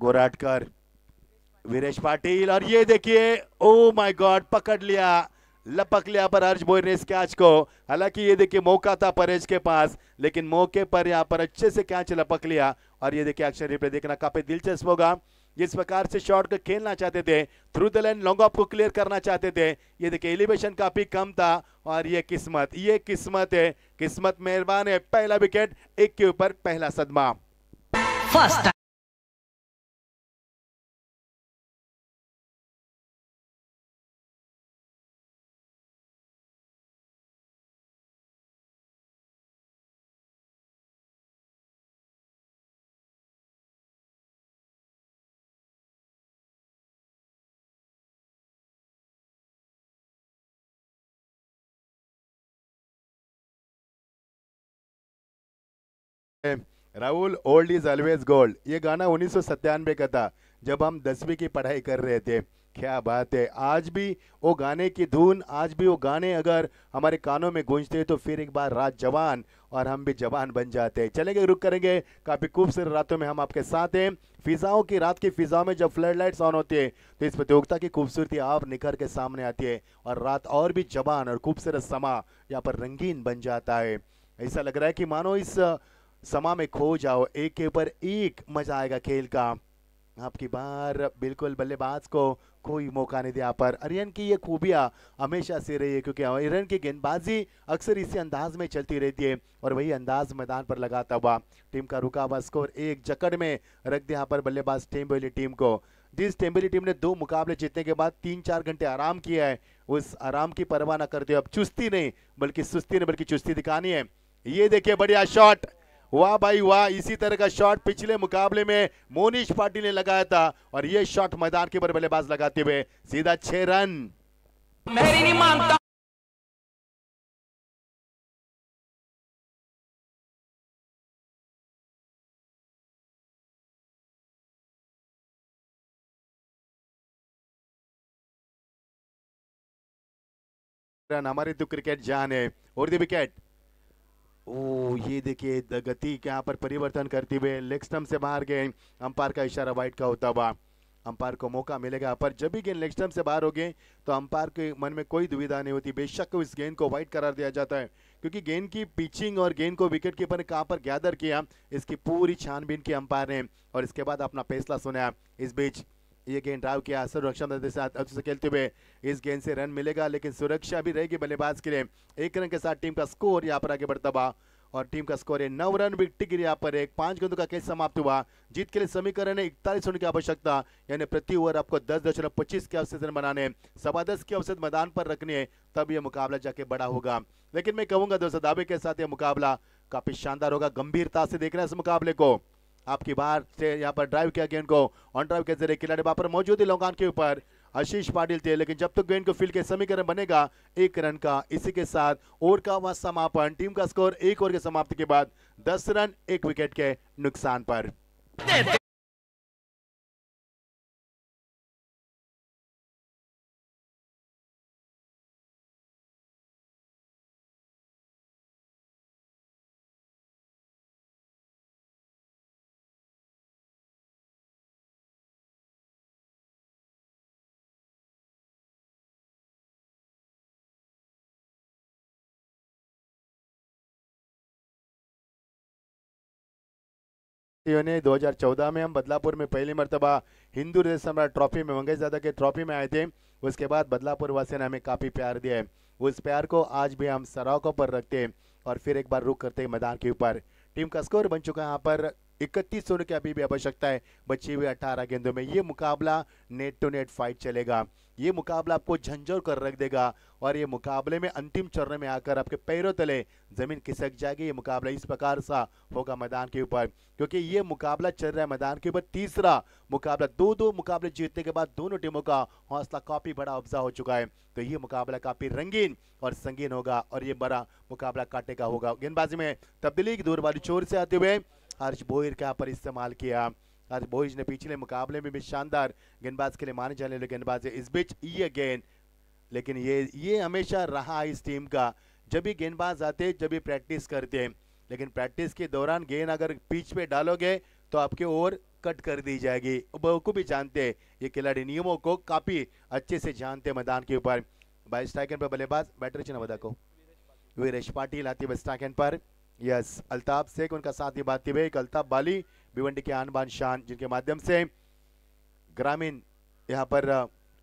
गोराटकर, वीरेश पाटिल, और ये देखिए, ओ माय गॉड, पकड़ लिया, लपक लिया पर हर्ष भोईर ने इस कैच को। हालांकि ये देखिए मौका था परेश के पास, लेकिन मौके पर यहाँ पर अच्छे से कैच लपक लिया। और ये देखिए एक्शन रिप्ले देखना काफी दिलचस्प होगा। जिस प्रकार से शॉट को खेलना चाहते थे, through the line long off को क्लियर करना चाहते थे, ये देखिए एलिवेशन काफी कम था। और ये किस्मत है, किस्मत मेहरबान है। पहला विकेट, 1 के ऊपर पहला सदमा। First Rahul, old is always gold, ये गाना 1997 का था, जब हम 10वीं की पढ़ाई कर रहे थे। क्या बात है, आज भी वो गाने की धुन, आज भी वो गाने अगर हमारे कानों में गूंजते तो फिर एक बार रात जवान और हम भी जवान बन जाते। चलेंगे, रुक करेंगे। काफी खूबसूरत रातों में हम आपके साथ हैं। फिजाओं की, रात की फिजाओं में जब फ्लड लाइट्स ऑन होती है तो इस प्रतियोगिता की खूबसूरती आप निखर के सामने आती है और रात और भी जवान और खूबसूरत समा यहाँ पर रंगीन बन जाता है। ऐसा लग रहा है कि मानो इस समा में खो जाओ, एक के ऊपर एक मजा आएगा खेल का। आपकी बार बिल्कुल बल्लेबाज को कोई मौका नहीं दिया पर आर्यन की ये खूबियां हमेशा से रही है, क्योंकि आर्यन की गेंदबाजी अक्सर इसी अंदाज में चलती रहती है और वही अंदाज मैदान पर लगाता हुआ। टीम का रुका हुआ स्कोर एक जकड़ में रख दिया यहाँ पर बल्लेबाज टेम्बोली टीम को। जिस टेम्बोली टीम ने 2 मुकाबले जीतने के बाद 3-4 घंटे आराम किया है, उस आराम की परवाह न करते अब चुस्ती नहीं बल्कि सुस्ती नहीं बल्कि चुस्ती दिखानी है। ये देखिए बढ़िया शॉट, वाह भाई वाह, इसी तरह का शॉट पिछले मुकाबले में मोनीश पाटिल ने लगाया था और ये शॉट मैदान के ऊपर बल्लेबाज लगाते हुए सीधा 6 रन। मैं नहीं मानता। रन हमारी तो क्रिकेट जान है। और दी विकेट, ओ ये देखिए गति के यहाँ पर परिवर्तन करते हुए लेग स्टंप से बाहर गए। अंपायर का इशारा वाइड का होता हुआ, अंपायर को मौका मिलेगा। पर जब भी गेंद लेग स्टंप से बाहर हो गए तो अंपायर के मन में कोई दुविधा नहीं होती, बेशक इस गेंद को वाइड करार दिया जाता है, क्योंकि गेंद की पिचिंग और गेंद को विकेट कीपर ने कहाँ पर गैदर किया इसकी पूरी छानबीन की अंपायर ने और इसके बाद अपना फैसला सुनाया। इस बीच ये गेंद ड्राइव किया सुरक्षा के साथ से खेलते हुए, इस गेंद से रन मिलेगा लेकिन सुरक्षा भी रहेगी बल्लेबाज के लिए। 1 रन के साथ टीम का स्कोर यहाँ पर आगे बढ़ता हुआ और टीम का स्कोर है 9 रन। विकेट गिरी यहाँ पर 5 गेंदों का कैच समाप्त हुआ। जीत के लिए समीकरण है 41 रन की आवश्यकता, यानी प्रति ओवर आपको 10.25 के अवसर बनाने, 10.25 के अवसर मैदान पर रखने हैं, तब यह मुकाबला जाके बड़ा होगा। लेकिन मैं कहूंगा दोस्तों दावे के साथ यह मुकाबला काफी शानदार होगा। गंभीरता से देखना इस मुकाबले को। आपकी बार से यहाँ पर ड्राइव किया गेंद को ऑन ड्राइव के जरिए खिलाड़ी वहां पर मौजूद है लोगान के ऊपर आशीष पाटिल थे, लेकिन जब तक गेंद को फील्ड के समीकरण बनेगा 1 रन का। इसी के साथ ओवर का वह समापन, टीम का स्कोर 1 ओवर के समाप्ति के बाद 10 रन 1 विकेट के नुकसान पर। ने 2014 में हम बदलापुर में पहली मर्तबा हिंदू हृदय सम्राट ट्रॉफी में मंगेशदादा के ट्रॉफी में आए थे। उसके बाद बदलापुर वासियों ने हमें काफी प्यार दिया है। उस प्यार को आज भी हम सराहों पर रखते हैं और फिर एक बार रुक करते हैं मैदान के ऊपर। टीम का स्कोर बन चुका है यहाँ पर 31 होने की अभी भी आवश्यकता है बची हुई 18 गेंदों में। ये मुकाबला नेट टू नेट फाइट चलेगा। ये मुकाबला आपको झंझोर कर रख देगा और ये मुकाबले में अंतिम चरण में आकर आपके पैरों तले जमीन खिसक जाएगी। ये मुकाबला इस प्रकार सा होगा मैदान के ऊपर, क्योंकि ये मुकाबला चल रहा है मैदान के ऊपर तीसरा मुकाबला। दो मुकाबले जीतने के बाद दोनों टीमों का हौसला काफी बड़ा अफजा हो चुका है। तो ये मुकाबला काफी रंगीन और संगीन होगा और ये बड़ा मुकाबला काटे का होगा। गेंदबाजी में तब्दीली दूर वाली चोर से आते हुए हर्ष बोहिर का पर इस्तेमाल किया। आज बोहिज ने पिछले मुकाबले में भी शानदार गेंदबाज के लिए माने जाने वाले गेंदबाज है। इस बीच ये गेंद, लेकिन ये हमेशा रहा इस टीम का, जब भी गेंदबाज आते जब भी प्रैक्टिस करते हैं, लेकिन प्रैक्टिस के दौरान गेंद अगर पिच पे डालोगे तो आपके ओवर कट कर दी जाएगी। वो भी जानते हैं ये खिलाड़ी, नियमों को काफी अच्छे से जानते हैं मैदान के ऊपर। बाई स्ट्राइक पर बल्लेबाज बैटर चिन्ह को वीरेश पाटिल आती है स्ट्राइक पर। यस, अल्ताफ शेख उनका साथी बाती हुए, एक अल्ताफ बाली भिवंडी के आन बान शान, जिनके माध्यम से ग्रामीण यहाँ पर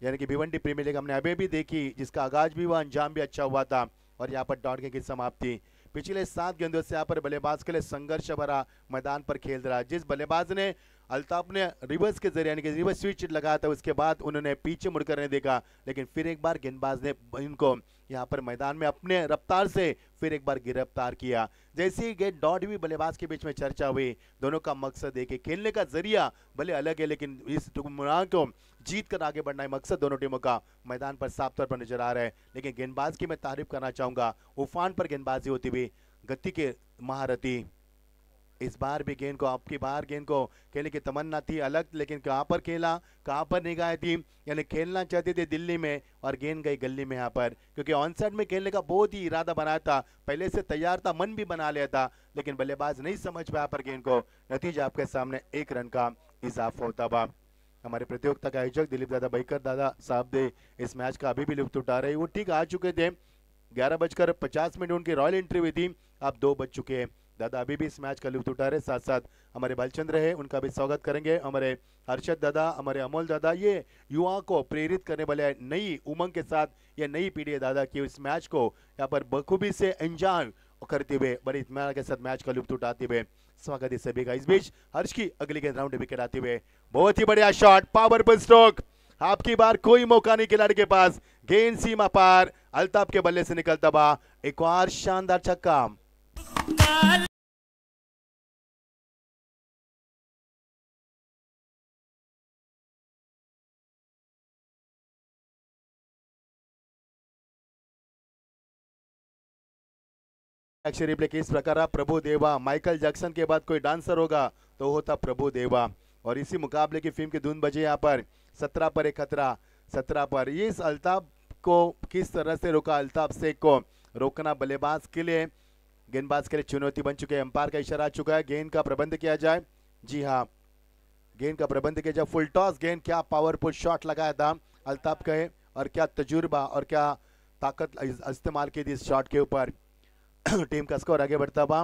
यानी कि भिवंडी प्रीमियर लीग हमने अभी भी देखी, जिसका आगाज भी हुआ, अंजाम भी अच्छा हुआ था और यहाँ पर डॉट की समाप्ति। पिछले 7 गेंदों से यहाँ पर बल्लेबाज के लिए संघर्ष भरा मैदान पर खेल रहा है। जिस बल्लेबाज ने अल्ताफ ने रिवर्स के जरिए यानी कि रिवर्स स्विच लगाया था, उसके बाद उन्होंने पीछे मुड़कर नहीं देखा, लेकिन फिर एक बार गेंदबाज ने इनको यहाँ पर मैदान में अपने रफ्तार से फिर एक बार गिरफ्तार किया। जैसे ही गेंद डॉट हुई, बल्लेबाज के बीच में चर्चा हुई। दोनों का मकसद है कि खेलने का जरिया भले अलग है, लेकिन इस टूर्नामेंट को जीत कर आगे बढ़ना है मकसद दोनों टीमों का मैदान पर साफ तौर पर नजर आ रहा है। लेकिन गेंदबाज की मैं तारीफ करना चाहूंगा, उफान पर गेंदबाजी होती हुई, गति के महारथी। इस बार भी गेंद को आपकी बार गेंद को खेलने की तमन्ना थी अलग, लेकिन कहां पर खेला, कहां पर निगाह थी, यानी खेलना चाहते थे दिल्ली में और गेंद गई गली में यहाँ पर, क्योंकि ऑन साइड में खेलने का बहुत ही इरादा बनाया था, पहले से तैयार था, मन भी बना लिया था, लेकिन बल्लेबाज नहीं समझ पाया पर गेंद को। नतीजा आपके सामने 1 रन का इजाफा होता हुआ। हमारे प्रतियोगिता के आयोजक दिलीप दादा बैकर दादा साहब ने इस मैच का अभी भी लुत्फ उठा रहे। वो ठीक आ चुके थे, 11:50 उनकी रॉयल एंट्री हुई थी, अब 2 बज चुके हैं। दादा अभी भी इस मैच का लुत्फ उठा रहे। साथ साथ हमारे बालचंद्र है, उनका भी स्वागत करेंगे। हमारे हर्षद दादा, हमारे अमोल दादा, ये युवा को प्रेरित करने वाले नई उमंग के साथ ये नई पीढ़ी है दादा की इस मैच को यहाँ पर बखूबी से एंजॉय करते हुए, बड़ी इत्मीनान के साथ मैच का लुत्फ उठाते हुए स्वागत है सभी का। इस बीच हर्ष की अगली गेंद राउंड विकेट आते हुए, बहुत ही बढ़िया शॉट, पावरफुल स्ट्रोक। आपकी बार कोई मौका नहीं खिलाड़ी के पास, गेंद सीमा पार, अल्ताफ के बल्ले से निकलता हुआ एक और शानदार छक्का। रिप्ले के इस प्रकार प्रभु देवा, माइकल जैक्सन के बाद कोई डांसर होगा तो होता प्रभु देवा। और इसी मुकाबले की फिल्म की धुन बजे यहाँ पर 17 पर एक खतरा, 17 पर इस अल्ताफ को किस तरह से रोका, अल्ताफ शेख को रोकना बल्लेबाज के लिए, गेंदबाज के लिए चुनौती बन चुके हैं। अंपायर का इशारा आ चुका है, गेंद का प्रबंध किया जाए। जी हाँ, गेंद का प्रबंध किया जाए। फुल टॉस गेंद, क्या पावरफुल शॉट लगाया था अल्ताफ का, और क्या तजुर्बा और क्या ताकत इस्तेमाल की थी इस शॉट के ऊपर। टीम का स्कोर आगे बढ़ता हुआ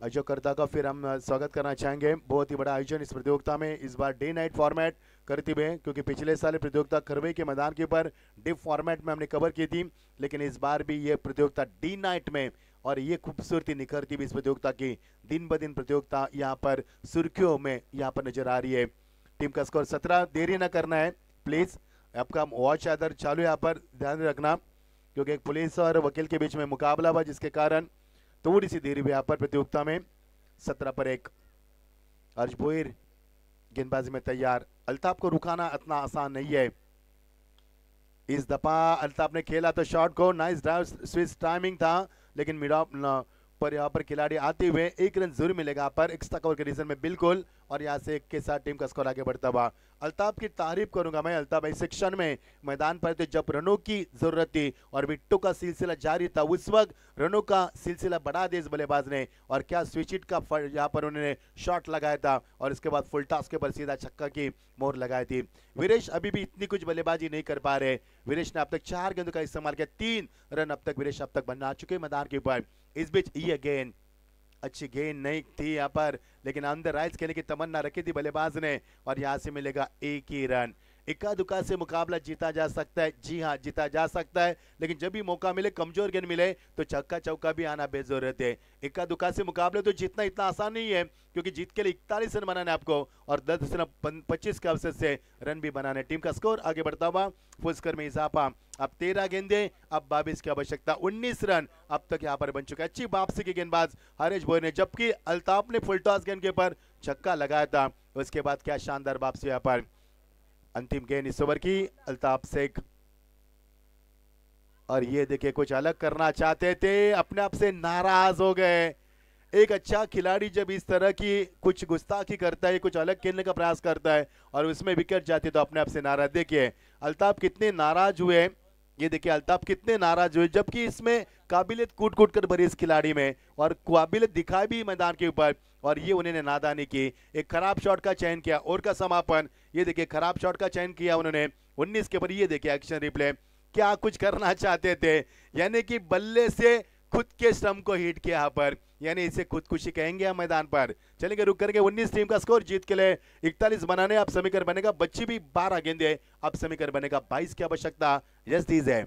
आयोजकर्ता का फिर हम स्वागत करना चाहेंगे। बहुत ही बड़ा आयोजन इस प्रतियोगिता में, इस बार डे नाइट फॉर्मेट करते हुए, क्योंकि पिछले साल प्रतियोगिता खरवे के मैदान के ऊपर डे फॉर्मेट में हमने कवर की थी, लेकिन इस बार भी ये प्रतियोगिता डी नाइट में, और ये खूबसूरती निखरती हुई इस प्रतियोगिता की दिन ब दिन प्रतियोगिता यहाँ पर सुर्खियों में यहाँ पर नजर आ रही है। टीम का स्कोर 17, देरी ना करना है प्लीज, आपका वॉच आदर चालू यहाँ पर ध्यान रखना, क्योंकि एक पुलिस और वकील के बीच में मुकाबला हुआ, जिसके कारण थोड़ी सी देरी भी यहाँ पर प्रतियोगिता में। 17 पर 1 अर्श भोईर गेंदबाजी में तैयार। अल्ताफ को रुकाना इतना आसान नहीं है। इस दफा अल्ताफ ने खेला तो शॉट को, नाइस ड्राइव स्विच टाइमिंग था, लेकिन मिड ऑफ पर यहाँ पर खिलाड़ी आते हुए 1 रन जरूर मिलेगा पर एक्स्ट्रा कवर के रीजन में बिल्कुल, और यहाँ से 1 के साथ टीम का स्कोर आगे बढ़ता हुआ। अल्ताफ की तारीफ करूंगा मैं। अल्ताफ इस सेक्शन में मैदान पर थे जब रनों की जरूरत थी और विकेटों का सिलसिला जारी था, उस वक्त रनों का सिलसिला बढ़ा दिया इस बल्लेबाज ने, और क्या स्विच हिट का यहाँ पर उन्होंने शॉट लगाया था और इसके बाद फुल टॉस के ऊपर सीधा छक्का की मोहर लगाई थी। वीरेश अभी भी इतनी कुछ बल्लेबाजी नहीं कर पा रहे। वीरेश ने अब तक 4 गेंदों का इस्तेमाल किया, 3 रन अब तक वीरेश अब तक बना चुके मैदान के ऊपर। इस बीच ये गेंद अच्छी गेंद नहीं थी यहाँ पर, लेकिन अंदर राइट्स खेलने की तमन्ना रखी थी बल्लेबाज ने, और यहाँ से मिलेगा 1 ही रन। इक्का दुक्का से मुकाबला जीता जा सकता है, जी हाँ जीता जा सकता है, लेकिन जब भी मौका मिले, कमजोर गेंद मिले तो छक्का चौका भी आना बेजरूरत है। इक्का दुक्का से मुकाबले तो जीतना इतना आसान नहीं है, क्योंकि जीत के लिए 41 रन बनाने आपको और 10 रन 25 के अवसर से रन भी बनाने। टीम का स्कोर आगे बढ़ता हुआ, फुल स्कोर में इजाफा। अब 13 गेंदे, अब 22 की आवश्यकता। 19 रन अब तक यहाँ पर बन चुका है। अच्छी वापसी की गेंदबाज हरीश भोईर ने, जबकि अल्ताफ ने फुल टॉस गेंद के ऊपर छक्का लगाया था। उसके बाद क्या शानदार वापसी यहाँ पर। अंतिम गेंद इस ओवर की, अल्ताफ शेख, और ये देखिए कुछ अलग करना चाहते थे, अपने आप से नाराज हो गए। एक अच्छा खिलाड़ी जब इस तरह की कुछ गुस्ताखी करता है, कुछ अलग खेलने का प्रयास करता है और उसमें विकेट जाती है तो अपने आप से नाराज। देखिए अल्ताफ कितने नाराज हुए, ये देखिए अल्ताफ कितने नाराज हुए, जबकि इसमें काबिलियत कूट कूट कर भरी इस खिलाड़ी में, और काबिलियत दिखाई भी मैदान के ऊपर, और ये उन्होंने नादानी की। एक खराब शॉट का चयन किया और का समापन, ये देखिए खराब शॉट का चयन किया उन्होंने 19 के ऊपर। ये देखिए एक्शन रिप्ले, क्या कुछ करना चाहते थे, यानी कि बल्ले से खुद के स्टंप को हिट किया यहाँ पर, यानी इसे खुदकुशी कहेंगे हम मैदान पर। चलेंगे रुक करके। 19 टीम का स्कोर, जीत के लिए 41 बनाने, अब समीकरण बनेगा। बच्ची भी 12 गेंदे, अब समीकरण बनेगा 22 की आवश्यकता। जस्टिस है।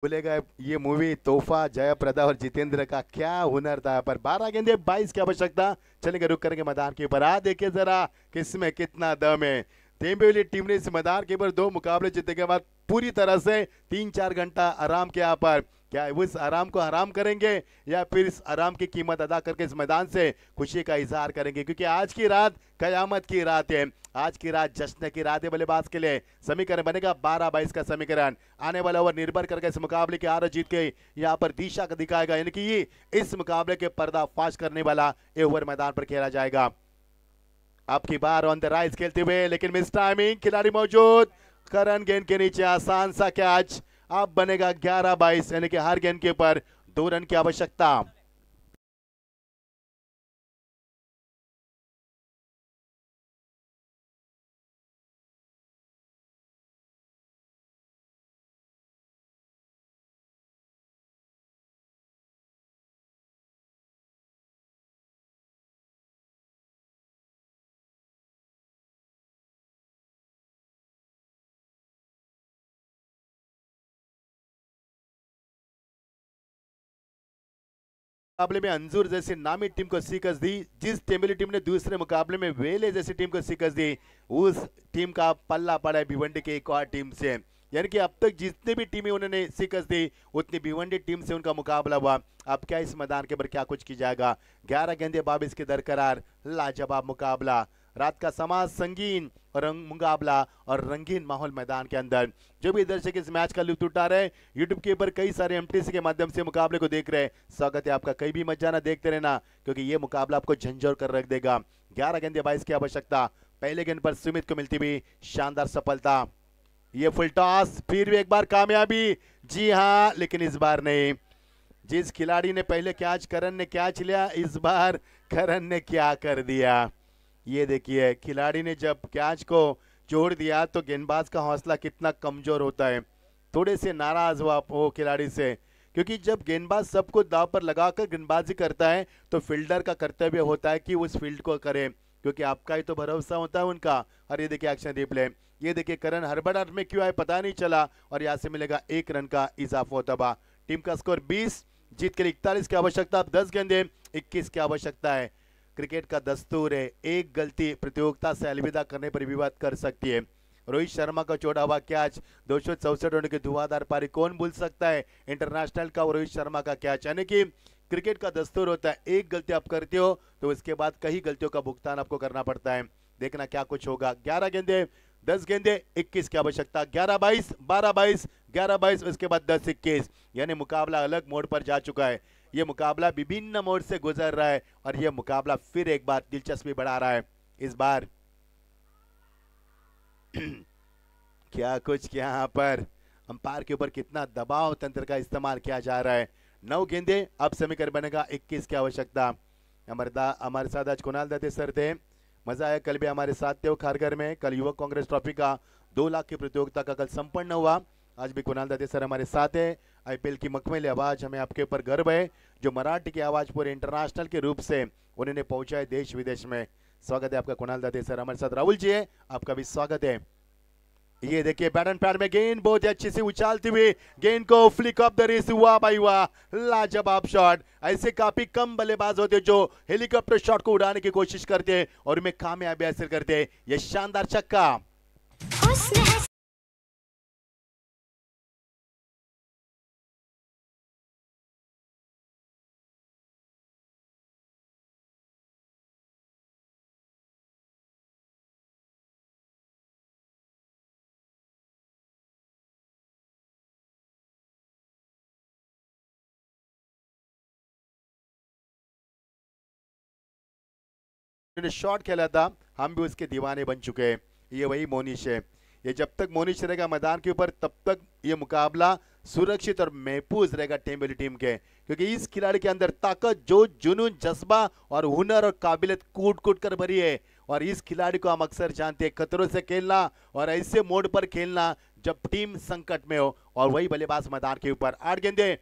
बोलेगा ये मूवी तोहफा जयप्रदा और जितेंद्र का क्या हुनर था पर। 12 गेंदे 22 की आवश्यकता। चलेंगे रुक करेंगे मैदान के ऊपर। देखिए जरा किसमें कितना दम है। तेंबेली टीम ने इस मैदान के ऊपर 2 मुकाबले जीतने के बाद पूरी तरह से 3-4 घंटा आराम किया पर। क्या उस आराम को हराम करेंगे या फिर इस आराम की कीमत अदा करके इस मैदान से खुशी का इजहार करेंगे, क्योंकि आज की रात कयामत की रात है, आज की रात जश्न की रात है बल्लेबाज के लिए। समीकरण बनेगा 12-22 का समीकरण। आने वाला ओवर निर्भर करके इस मुकाबले की हार जीत के यहाँ पर दिशा का दिखाएगा, यानी कि ये इस मुकाबले के पर्दाफाश करने वाला ये ओवर मैदान पर खेला जाएगा। आपकी बार ऑन द राइज खेलते हुए, लेकिन मिस टाइमिंग, खिलाड़ी मौजूद, करण गेंद के नीचे आसान सा कैच। अब बनेगा 11-22, यानी कि हर गेंद के ऊपर 2 रन की आवश्यकता। मुकाबले में अंजुर जैसी नामी टीम को शिकस्त दी, जिस टेम्बली टीम ने दूसरे मुकाबले में वेले जैसी टीम को शिकस्त दी, उस टीम का पल्ला पड़ा है भिवंडी की एक और टीम से। यानी कि अब तक जितने भी टीमें उन्होंने शिकस्त दी उतनी भिवंडी टीम से उनका मुकाबला हुआ। अब क्या इस मैदान के ऊपर क्या कुछ की जाएगा। 11 गेंदे 22 के दरकरार, लाजवाब मुकाबला। रात का समाज संगीन रंग मुकाबला और रंगीन माहौल मैदान के अंदर। जो भी दर्शक इस मैच का लुत्फ उठा रहे हैं, यूट्यूब के ऊपर कई सारे एमटीसी के माध्यम से मुकाबले को देख रहे हैं, स्वागत है आपका। कहीं भी मत जाना, देखते रहना, क्योंकि ये मुकाबला आपको झंझोर कर रख देगा। 11 गेंदे 22 की आवश्यकता। पहले गेंद पर सुमित को मिलती हुई शानदार सफलता। ये फुल टॉस, फिर भी एक बार कामयाबी, जी हाँ, लेकिन इस बार नहीं। जिस खिलाड़ी ने पहले कैच करण ने कैच लिया, इस बार करण ने क्या कर दिया। ये देखिए खिलाड़ी ने जब कैच को छोड़ दिया तो गेंदबाज का हौसला कितना कमजोर होता है। थोड़े से नाराज हुआ वो खिलाड़ी से, क्योंकि जब गेंदबाज सबको दाव पर लगाकर गेंदबाजी करता है तो फील्डर का कर्तव्य होता है कि उस फील्ड को करे, क्योंकि आपका ही तो भरोसा होता है उनका। और ये देखिए एक्शन रिप्ले, ये देखिए करण हड़बड़ाहट में क्यों आए पता नहीं चला, और यहाँ से मिलेगा 1 रन का इजाफा होता हुआ। टीम का स्कोर 20, जीत के लिए 41 की आवश्यकता, 10 गेंदे 21 की आवश्यकता है। क्रिकेट का दस्तूर है, एक गलती प्रतियोगिता से अलविदा करने पर विवाद कर सकती है। रोहित शर्मा का छोड़ा हुआ कैच, 264 रनों की धुआंधार पारी, कौन भूल सकता है इंटरनेशनल का रोहित शर्मा का कैच। यानी कि क्रिकेट का दस्तूर होता है, एक गलती आप करते हो तो उसके बाद कई गलतियों का भुगतान आपको करना पड़ता है। देखना क्या कुछ होगा। 11 गेंदे 10 गेंदे 21 की आवश्यकता, 11-22, 12-22, 11-22, उसके बाद 10-21, यानी मुकाबला अलग मोड़ पर जा चुका है। ये मुकाबला विभिन्न मोड़ से गुजर रहा है और यह मुकाबला फिर एक बार दिलचस्पी बढ़ा रहा है। इस बार क्या कुछ किया यहाँ पर, अंपायर के ऊपर कितना दबाव तंत्र का इस्तेमाल किया जा रहा है। 9 गेंदे, अब समीकरण बनेगा 21 की आवश्यकता। हमारे साथ आज कुणाल दत्ते सर थे, मजा आया, कल भी हमारे साथ थे वो खारघर में। कल युवक कांग्रेस ट्रॉफी का 2 लाख की प्रतियोगिता का कल संपन्न हुआ। आज भी कुणाल दत्ते सर हमारे साथ है। आईपीएल की मखमली आवाज, हमें आपके ऊपर गर्व है, जो मराठी की आवाज पूरे इंटरनेशनल के रूप से उन्होंने पहुंचाए देश विदेश में। स्वागत है आपका कुणाल दत्ते सर। हमारे साथ राहुल जी है, आपका भी स्वागत है। ये देखिए बैट एंड पैड में गेंद बहुत अच्छी से उछालती हुई, गेंद को फ्लिक ऑफ द रिस्ट, वाह भाई वाह, लाजवाब शॉट। ऐसे काफी कम बल्लेबाज होते जो हेलीकॉप्टर शॉट को उड़ाने की कोशिश करते हैं और उनमें कामयाबी हासिल करते हैं। ये शानदार छक्का। शॉट खेला था, हम भी उसके दीवाने बन चुके हैं। ये वही मोनिश है। ये जब तक मोनिश रहेगा मैदान के ऊपर तब तक ये मुकाबला सुरक्षित और महफूज रहेगा टेम्बली टीम के, क्योंकि इस खिलाड़ी के अंदर ताकत, जो जुनून, जज्बा और हुनर और काबिलियत कूट कूट कर भरी है। और इस खिलाड़ी को हम अक्सर जानते हैं, खतरों से खेलना और ऐसे मोड पर खेलना जब टीम संकट में हो, और वही बल्लेबाज मैदान के ऊपर। 8 गेंदे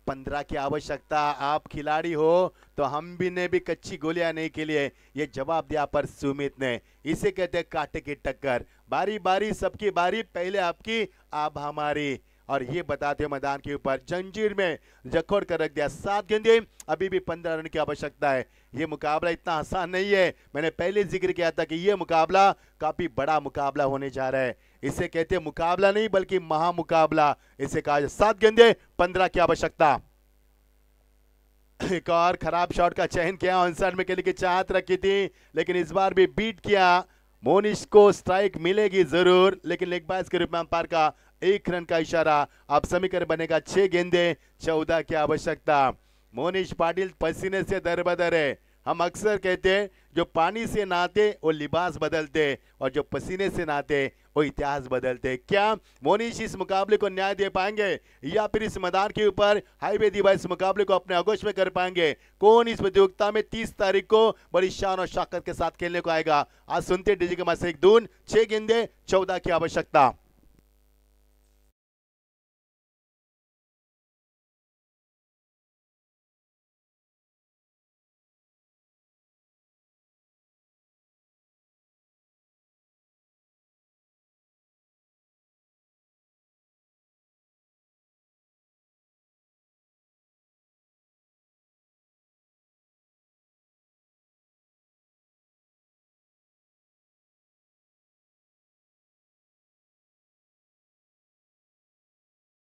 15 की आवश्यकता। आप खिलाड़ी हो तो हम भी ने भी कच्ची गोलियां नहीं खेली है, ये जवाब दिया पर सुमित ने। इसे कहते हैं कांटे की टक्कर, बारी बारी सबकी बारी, पहले आपकी अब हमारी। और ये बताते मैदान के ऊपर जंजीर में जखोड़ कर रख दिया। 7 गेंदे, अभी भी 15 रन की आवश्यकता है। ये मुकाबला इतना आसान नहीं है, मैंने पहले जिक्र किया था कि ये मुकाबला काफी बड़ा मुकाबला होने जा रहा है। इसे कहते हैं मुकाबला नहीं बल्कि महामुकाबला, इसे कहा। 7 गेंदे 15 की आवश्यकता। एक और खराब शॉट का चयन किया, ऑन साइड में खेलने की चाहत रखी थी, लेकिन इस बार भी बीट किया। मोनिश को स्ट्राइक मिलेगी जरूर, लेकिन लेग बाइस के रूप में अंपायर का 1 रन का इशारा। अब समीकरण बनेगा 6 गेंदे 14 की आवश्यकता। मोनिश पाटिल पसीने से दरबदर है। हम अक्सर कहते हैं जो पानी से नहाते वो लिबास बदलते, और जो पसीने से नहाते वो इतिहास बदलते। क्या मोनिश इस मुकाबले को न्याय दे पाएंगे, या फिर इस मैदान के ऊपर हाईवे दीवा इस मुकाबले को अपने आगोश में कर पाएंगे? कौन इस प्रतियोगिता में 30 तारीख को बड़ी शान और शौकत के साथ खेलने को आएगा? आज सुनते डीजी के मासे एक दून। 6 गेंदे 14 की आवश्यकता।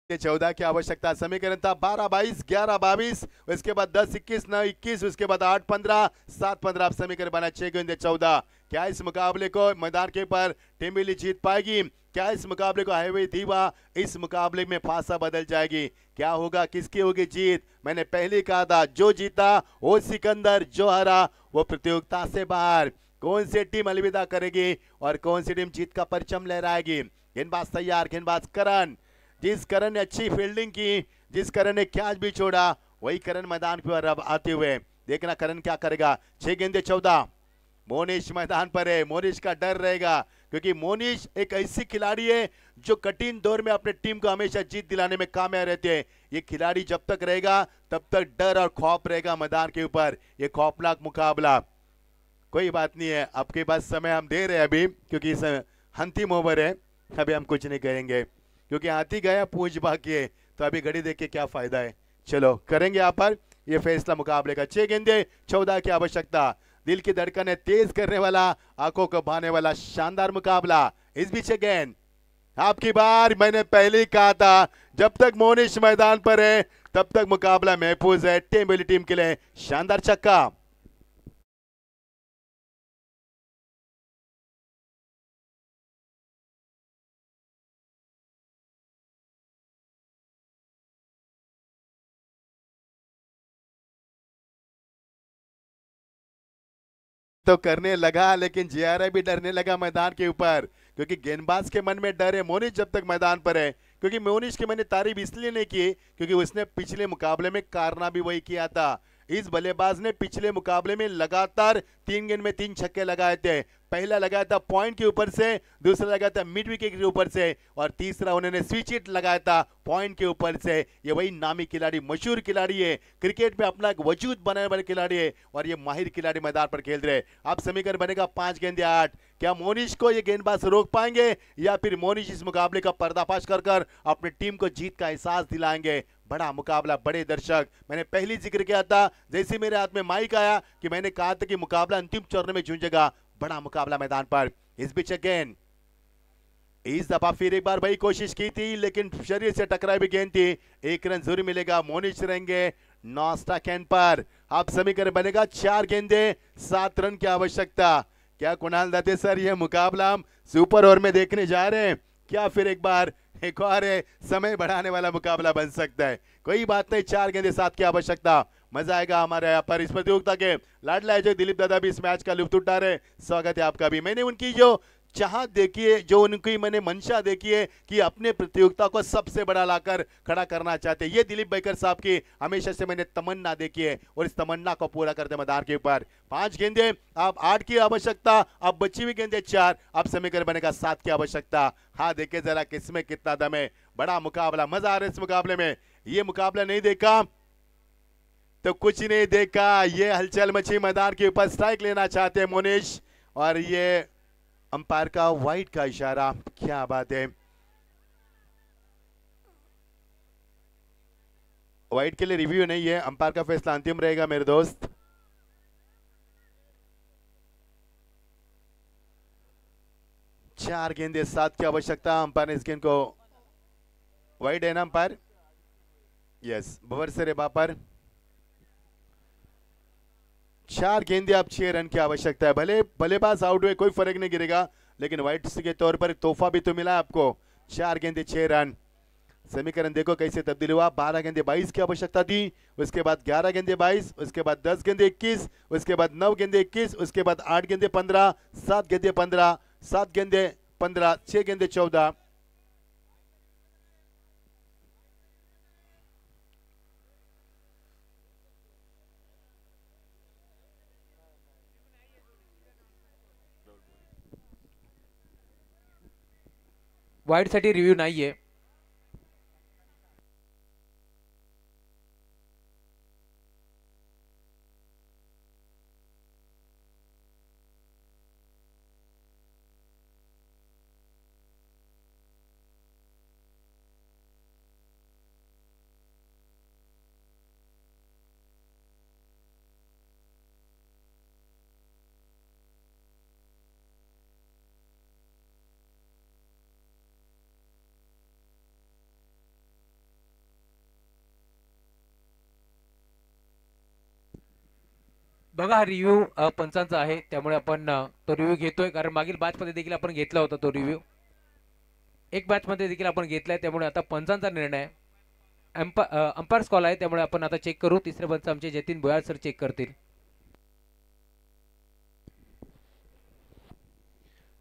के 14 की आवश्यकता। समीकरण था 12-22, 11-22, उसके बाद 10-21, 9-21, उसके बाद 8-15, 7-15। अब समीकरण बना 6 गेंदे 14। क्या इस मुकाबले को मैदान के ऊपर टीम जीत पाएगी? क्या इस मुकाबले को हाईवे दीवा इस मुकाबले में फांसा बदल जाएगी? क्या होगा, किसकी होगी जीत? मैंने पहले कहा था, जो जीता वो सिकंदर, जो हारा वो प्रतियोगिता से बाहर। कौन सी टीम अलविदा करेगी और कौन सी टीम जीत का परचम लहराएगी? गेंदबाज तैयार, गेंदबाज करण। जिस करण ने अच्छी फील्डिंग की, जिस करण ने कैच भी छोड़ा, वही करण मैदान पर अब आते हुए। देखना करण क्या करेगा। 6 गेंदे 14। मोनिश मैदान पर है। मोनिश का डर रहेगा, क्योंकि मोनिश एक ऐसी खिलाड़ी है जो कठिन दौर में अपने टीम को हमेशा जीत दिलाने में कामयाब रहते हैं। ये खिलाड़ी जब तक रहेगा तब तक डर और खौफ रहेगा मैदान के ऊपर। ये खौफनाक मुकाबला। कोई बात नहीं है, आपके पास समय हम दे रहे हैं अभी, क्योंकि इस अंतिम ओवर है। अभी हम कुछ नहीं करेंगे क्योंकि हाथी गया पूछ बाकी है, तो अभी घड़ी देख के क्या फायदा है। चलो करेंगे यहाँ पर ये फैसला मुकाबले का। 6 गेंदे 14 की आवश्यकता। दिल की धड़कन तेज करने वाला, आंखों को भाने वाला शानदार मुकाबला। इस बीच गेंद आपकी बार। मैंने पहले ही कहा था जब तक मोनिश मैदान पर है तब तक मुकाबला महफूज है टीम वाली टीम के लिए। शानदार छक्का। तो करने लगा, लेकिन जियारा भी डरने लगा मैदान के ऊपर, क्योंकि गेंदबाज के मन में डर है मोनिश जब तक मैदान पर है। क्योंकि मोनिश की मैंने तारीफ इसलिए नहीं की क्योंकि उसने पिछले मुकाबले में कारनामा भी वही किया था। इस बल्लेबाज ने पिछले मुकाबले में लगातार 3 गेंद में 3 छक्के लगाए थे। पहला लगाया था पॉइंट के ऊपर से, दूसरा लगाया था मिड विकेट के ऊपर से, और तीसरा उन्होंने स्विच हिट लगाया था पॉइंट के ऊपर से। ये वही नामी खिलाड़ी, मशहूर खिलाड़ी है, क्रिकेट में अपना एक वजूद बनाने वाले खिलाड़ी है, और ये माहिर खिलाड़ी मैदान पर खेल रहे। अब समीकरण बनेगा 5 गेंदे 8। क्या मोनिश को ये गेंदबाज रोक पाएंगे या फिर मोनिश इस मुकाबले का पर्दाफाश कर कर अपनी टीम को जीत का एहसास दिलाएंगे। बड़ा मुकाबला, बड़े दर्शक। मैंने पहली जिक्र किया था जैसे मेरे हाथ में माइक आया कि मैंने कहा था कि मुकाबला अंतिम चरण में जूझेगा। बड़ा मुकाबला मैदान पर। इस बीच गेंद इस दफा फिर एक बार वही कोशिश की थी, लेकिन शरीर से टकराई भी गेंद थी। 1 रन जरूर मिलेगा। मोनिश रहेंगे नॉस्टा कैन पर। अब समीकरण बनेगा 4 गेंदे 7 रन की आवश्यकता। क्या कुणाल दत्ते सर ये मुकाबला हम सुपर ओवर में देखने जा रहे हैं? क्या फिर एक बार एक और समय बढ़ाने वाला मुकाबला बन सकता है? कोई बात नहीं, 4 गेंदे 7 की आवश्यकता। मजा आएगा हमारे यहाँ पर इस प्रतियोगिता के। लाडला अजय दिलीप दादा भी इस मैच का लुत्फ उठा रहे। स्वागत है आपका भी। मैंने उनकी जो चाहत देखी है, जो उनकी मैंने मंशा देखी है कि अपने प्रतियोगिता को सबसे बड़ा लाकर खड़ा करना चाहते हैं, ये दिलीप बैकर साहब की हमेशा से मैंने तमन्ना देखी है, और इस तमन्ना को पूरा करते मैदान के ऊपर। 5 गेंदे अब 8 की आवश्यकता। अब बची हुई गेंदे 4। अब समीकरण बनेगा 7 की आवश्यकता। हाँ देखे जरा किसमें कितना दम है। बड़ा मुकाबला, मजा आ रहा है इस मुकाबले में। ये मुकाबला नहीं देखा तो कुछ नहीं देखा। ये हलचल मची मैदान के ऊपर। स्ट्राइक लेना चाहते हैं मोनिश, और ये अंपायर का वाइड का इशारा। क्या बात है। वाइड के लिए रिव्यू नहीं है, अंपायर का फैसला अंतिम रहेगा मेरे दोस्त। चार गेंदे 7 की आवश्यकता। अंपायर ने इस गेंद को वाइड है ना अंपायर? यस, बवर से रेबा पर 4 गेंदे अब 6 रन की आवश्यकता है। भले बल्लेबाज आउट हुए कोई फर्क नहीं गिरेगा, लेकिन वाइट के तौर पर तोहफा भी तो मिला है आपको। 4 गेंदे 6 रन। समीकरण देखो कैसे तब्दील हुआ। 12 गेंदे 22 की आवश्यकता थी, उसके बाद 11 गेंदे 22, उसके बाद 10 गेंदे 21, उसके बाद 9 गेंदे 21, उसके बाद 8 गेंदे 15, 7 गेंदे 15, 7 गेंदे 15, 6 गेंदे 14। वाईड साठी रिव्ह्यू नाहीये। बघा हा रिव्ह्यू पंचांचा आहे, त्यामुळे आपण तो रिव्ह्यू घेतोय, कारण मागील मॅच मध्ये देखील आपण घेतला होता तो रिव्ह्यू। एक मॅच मध्ये देखील आपण घेतलाय, त्यामुळे आता पंचांचा निर्णय अंपायर्स कॉल आहे, त्यामुळे आपण आता चेक करू। तिसरे पंच आमचे जतीन भोयाळ सर चेक करतील।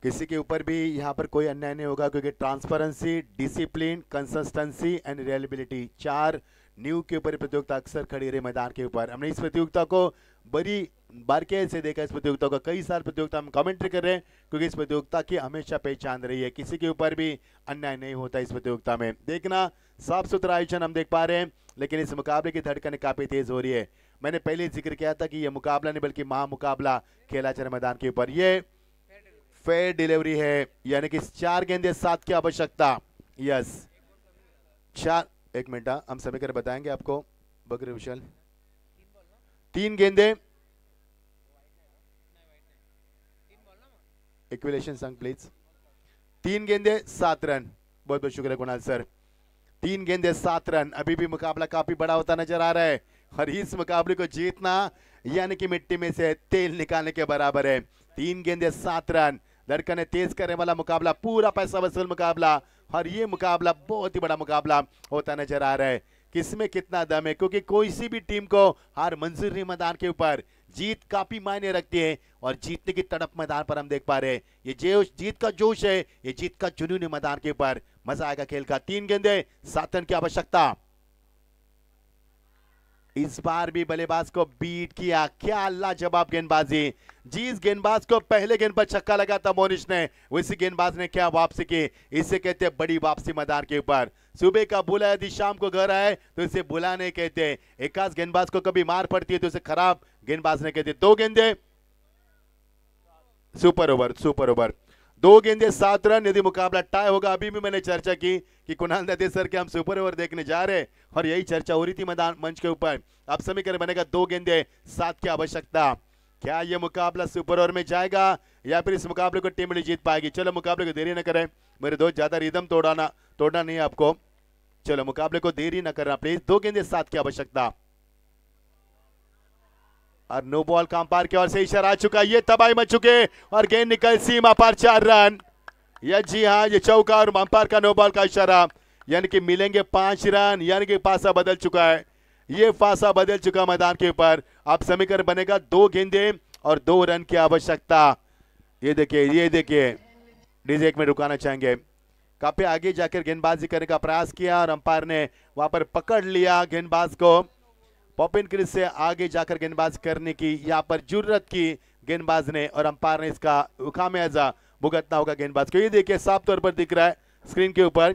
किसी के ऊपर भी यहाँ पर कोई अन्याय नहीं होगा, क्योंकि transparency, discipline, consistency and reliability 4 new के ऊपर प्रतियोगिता अक्सर खड़ी रही मैदान के ऊपर। हमने इस प्रतियोगिता को बड़ी बारीकी से देखा। इस प्रतियोगिता को कई साल प्रतियोगिता हम कमेंट्री कर रहे हैं, क्योंकि इस प्रतियोगिता की हमेशा पहचान रही है। किसी के ऊपर भी अन्याय नहीं होता इस प्रतियोगिता में। देखना साफ सुथरा आयोजन हम देख पा रहे हैं, लेकिन इस मुकाबले की धड़कन काफी तेज हो रही है। मैंने पहले ही जिक्र किया था कि ये मुकाबला नहीं बल्कि महामुकाबला खेला जा रहा है मैदान के ऊपर। ये फेयर डिलीवरी है, यानी कि 4 गेंदे 7 की आवश्यकता। यस 4, 1 मिनट हम सभी कर बताएंगे आपको। बकरी विशाल 3 गेंदे, इक्विलेशन संग प्लीज। 3 गेंदे 7 रन। बहुत बहुत शुक्रिया कुणाल सर। 3 गेंदे 7 रन। अभी भी मुकाबला काफी बड़ा होता नजर आ रहा है और इस मुकाबले को जीतना यानी कि मिट्टी में से तेल निकालने के बराबर है। 3 गेंदे 7 रन। लड़का ने तेज करने वाला मुकाबला, पूरा पैसा वसूल मुकाबला, और ये मुकाबला बहुत ही बड़ा मुकाबला होता नजर आ रहा है। किसमें कितना दम है, क्योंकि कोई सी भी टीम को हार मंजूर नहीं मैदान के ऊपर। जीत काफी मायने रखती है और जीतने की तड़प मैदान पर हम देख पा रहे हैं। ये जोश, जीत का जोश है, ये जीत का जुनून है मैदान के ऊपर। मजा आएगा खेल का। 3 गेंदे 7 रन की आवश्यकता। इस बार भी बल्लेबाज को बीट किया। क्या लाजवाब गेंदबाजी। जिस गेंदबाज को पहले गेंद पर छक्का लगा था मोनिश ने, उसी गेंदबाज ने क्या वापसी की। इसे कहते हैं बड़ी वापसी मैदान के ऊपर। सुबह का बुला यदि शाम को घर आए तो इसे बुला नहीं कहते। एकाज गेंदबाज को कभी मार पड़ती है तो उसे खराब गेंदबाज ने कहते। 2 गेंदे सुपर ओवर, सुपर ओवर। 2 गेंदे 7 रन। यदि मुकाबला टाई होगा, अभी भी मैंने चर्चा की कि कुणाल दत्ते सर के हम सुपर ओवर देखने जा रहे हैं और यही चर्चा हो रही थी मैदान मंच के ऊपर। अब समीकरण बनेगा 2 गेंदे 7 की आवश्यकता। क्या यह मुकाबला सुपर ओवर में जाएगा या फिर इस मुकाबले को टीम इंडिया जीत पाएगी? चलो मुकाबले को देरी न करें मेरे दोस्त, ज्यादा रिदम तोड़ना नहीं है आपको। चलो मुकाबले को देरी न करना प्लीज। 2 गेंदे 7 की आवश्यकता और नो बॉल का अंपायर की ओर से इशारा आ चुका। ये तबाही मच चुके और गेंद निकल सीमा पार 4 रन। या जी हाँ, ये चौका और अंपायर का नो बॉल का इशारा, यानी कि मिलेंगे 5 रन, यानी कि पासा बदल चुका है। ये फासा बदल चुका मैदान के ऊपर। अब समीकरण बनेगा 2 गेंदे और 2 रन की आवश्यकता। ये देखिए डीजे 1 में रुकाना चाहेंगे। काफी आगे जाकर गेंदबाजी करने का प्रयास किया और अंपायर ने वहां पर पकड़ लिया गेंदबाज को। पॉपिन क्रीज से आगे जाकर गेंदबाज करने की यहाँ पर जुर्रत की गेंदबाज ने, और अंपायर ने इसका खामियाजा भुगतना होगा गेंदबाज को। ये देखिए साफ तौर पर दिख रहा है स्क्रीन के ऊपर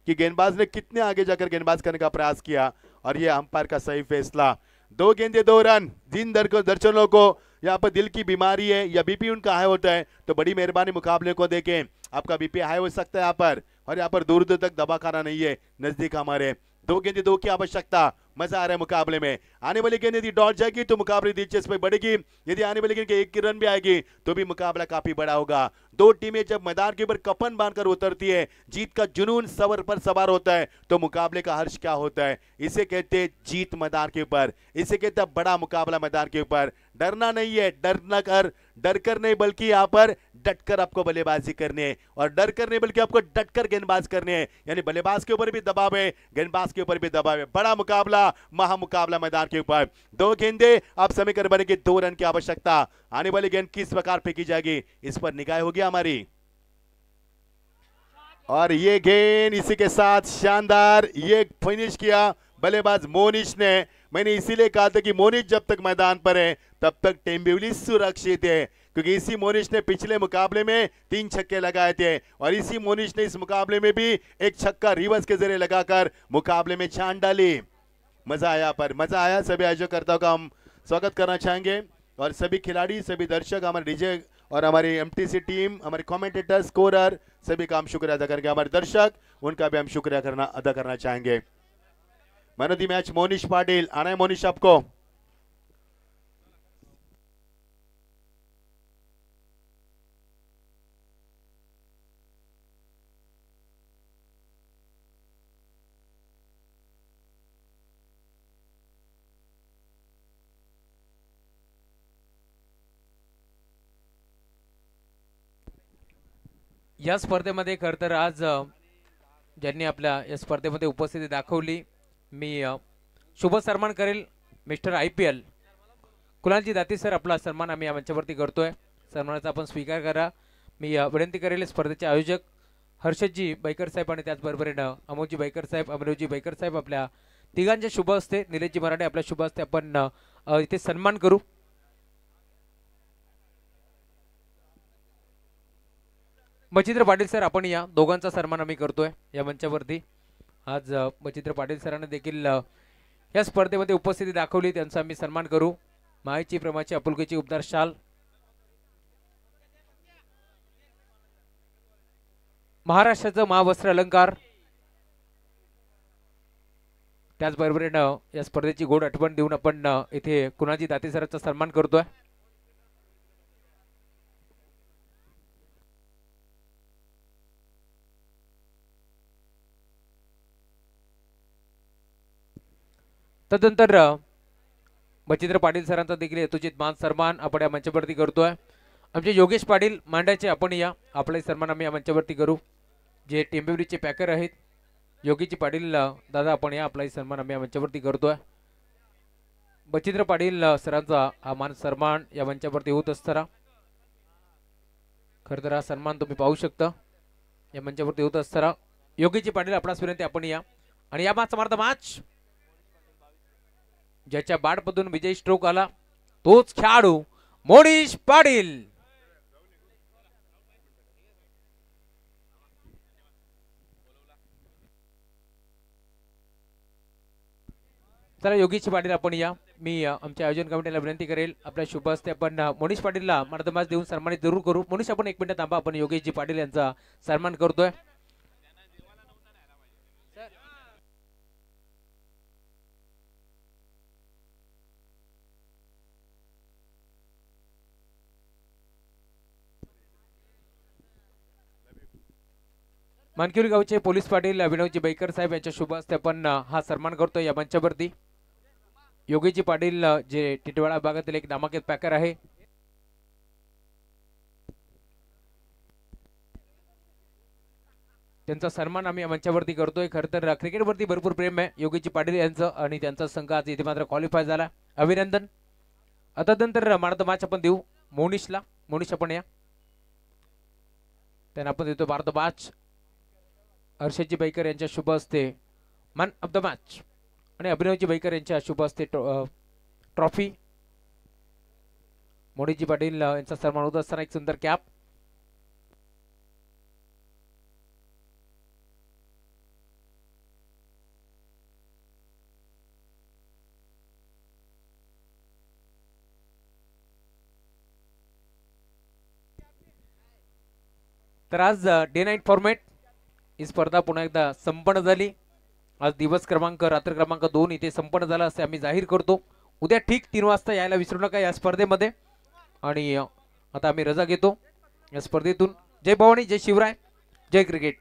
कि गेंदबाज ने कितने आगे जाकर गेंदबाज करने का प्रयास किया और ये अंपायर का सही फैसला। 2 गेंदे 2 रन। जिन दर्शकों को यहाँ पर दिल की बीमारी है या बीपी उनका हाई होता है तो बड़ी मेहरबानी मुकाबले को देखें। आपका बीपी हाई हो सकता है यहाँ पर, और यहाँ पर दूर दूर तक दवा खाना नहीं है नजदीक हमारे। 2 गेंदे 2 की आवश्यकता। मजा आ रहा है मुकाबले में। आने वाली गेंद यदि डॉट जाएगी तो मुकाबले दिलचस्पी बढ़ेगी। यदि आने वाली गेंद 1 की रन भी आएगी तो भी मुकाबला काफी बड़ा होगा। 2 टीमें जब मैदान के ऊपर कफन बांधकर उतरती है, जीत का जुनून सवर पर सवार होता है, तो मुकाबले का हर्ष क्या होता है। इसे कहते हैं जीत मैदान के ऊपर, इसे कहते हैं बड़ा मुकाबला मैदान के ऊपर। डरना नहीं है, डर कर नहीं बल्कि यहाँ पर डटकर आपको बल्लेबाजी करनी है, और डर कर नहीं बल्कि आपको डटकर गेंदबाज करने हैं। यानी बल्लेबाज के ऊपर भी दबाव है, गेंदबाज के ऊपर भी दबाव है। बड़ा मुकाबला, महामुकाबला मैदान के ऊपर। 2 गेंदे, आप समीकरण बनेगी 2 रन की आवश्यकता। आने वाली गेंद किस प्रकार फेंकी जाएगी इस पर निगाह होगी हमारी। और ये गेंद इसी के साथ शानदार ये फिनिश किया बल्लेबाज मोनिश ने। मैंने इसीलिए कहा था कि मोनिश जब तक मैदान पर है तब तक टेम्बिवली सुरक्षित है, क्योंकि इसी मोनिश ने पिछले मुकाबले में 3 छक्के लगाए थे और इसी मोनिश ने इस मुकाबले में भी एक छक्का रिवर्स के जरिए लगाकर मुकाबले में छान डाली। मजा आया, पर मजा आया। सभी आयोजकर्ताओं का हम स्वागत करना चाहेंगे और सभी खिलाड़ी, सभी दर्शक, हमारे डीजे और हमारी एमटीसी टीम, हमारे कमेंटेटर, स्कोरर, सभी का हम शुक्रिया अदा करेंगे। हमारे दर्शक, उनका भी हम शुक्रिया अदा करना चाहेंगे। Man of the match Monish Patil. आना है मोनिश आपको। या स्पर्धेमध्ये खर तर आज ज्यांनी आपल्या या स्पर्धेमध्ये उपस्थिती दाखवली, मी शुभ सन्मान करेल मिस्टर IPL कुणालजी दाती सर, आपला सन्मान आम्ही या मंचावरती करतोय। सन्मानाचा आपण स्वीकार करा। मी विनंती करेल स्पर्धेचे आयोजक हर्षदजी बैकर साहेब आणि त्याचबरोबर अमोलजी बैकर साहेब, अमरेवजी बैकर साहेब, आपल्या तिघांच्या शुभ हस्ते, निलेशजी मराठे आपल्या शुभ हस्ते आपण इथे सन्मान करू। मच्छिंद्र पाटील सर, आपण या दोघांचा सन्मान आम्ही करतोय या मंचावरती। आज मच्छिंद्र पाटील सरांना देखील या स्पर्धेमध्ये उपस्थिती दाखवली त्यांचा आम्ही सन्मान करू. मायेची प्रेमाची आपुलकीची उबदार शाल, महाराष्ट्राचं महावस्त्र अलंकार, त्याचबरोबरीनं या स्पर्धेची गोड आठवण देऊन आपण इथे कुणाजी दाते सरांचा सन्मान करतोय. तदनंतर मच्छिंद्र पाटील सरांचा देखील यथोचित मान सन्मान आपण या मंचावरती करतोय. आमचे योगेश पाटील मांडायचे आपण या आपलाही सन्मान आम्ही या मंचावरती करू. जे टेंबिवलीचे पॅकर आहेत योगीजी पाटील दादा आपण या आपलाही सन्मान आम्ही या मंचावरती करतोय. मच्छिंद्र पाटील सरांचा हा मान सन्मान या मंचावरती होत असताना खरं तर हा सन्मान तुम्ही पाहू शकता या मंचावरती होत असताना. योगीजी पाटील आपणास विनंती आपण या आणि या मॅच समार्थ मॅच ज्याच्या बॅटमधून विजयी स्ट्रोक आला तोच खेळाडू मोनीश पाटील. चला योगेश पाटील आपण या. मी आमच्या आयोजन कमिटीला विनंती करेल आपल्या शुभ हस्ते आपण मोनीश पाटीलला मार्गदर्शन देऊन सन्मानित जरूर करू. मोनीश आपण 1 मिनिट थांबा आपण योगेशजी पाटील यांचा सन्मान करतोय. मानकिवली गावचे पोलीस पाटील विनोदजी बैकर साहेब यांच्या शुभ हस्ते आपण हा सन्मान करतोय या मंचावरती. योगीजी पाटील जे टिटवाळा भागातील एक नामांकित पॅकर आहे त्यांचा सन्मान आम्ही या मंचावरती करतोय. खरं तर क्रिकेटवरती भरपूर प्रेम आहे योगीजी पाटील यांचं आणि त्यांचा संघ आज इथे मात्र क्वालिफाय झाला. अभिनंदन. आता नंतर मार्द मॅच आपण देऊ मोनीशला. मोनीश आपण या त्यांना आपण देतो मार्द मॅच. हर्षदजी बैकर यांच्या शुभ हस्ते मॅन ऑफ द मॅच आणि अभिनवजी बैकर यांच्या शुभ हस्ते ट्रॉफी. मोनीजी पाटील यांचा सन्मान होत असताना एक सुंदर कॅप. तर आज डे नाईट फॉर्मॅट ही स्पर्धा पुन्हा एकदा संपन्न झाली. आज दिवस क्रमांक रात्र क्रमांक 2 इथे संपन्न झाला असे आम्ही जाहीर करतो. उद्या ठीक 3 वाजता यायला विसरू नका या स्पर्धेमध्ये. आणि आता आम्ही रजा घेतो या स्पर्धेतून. जय भवानी, जय शिवराय, जय क्रिकेट.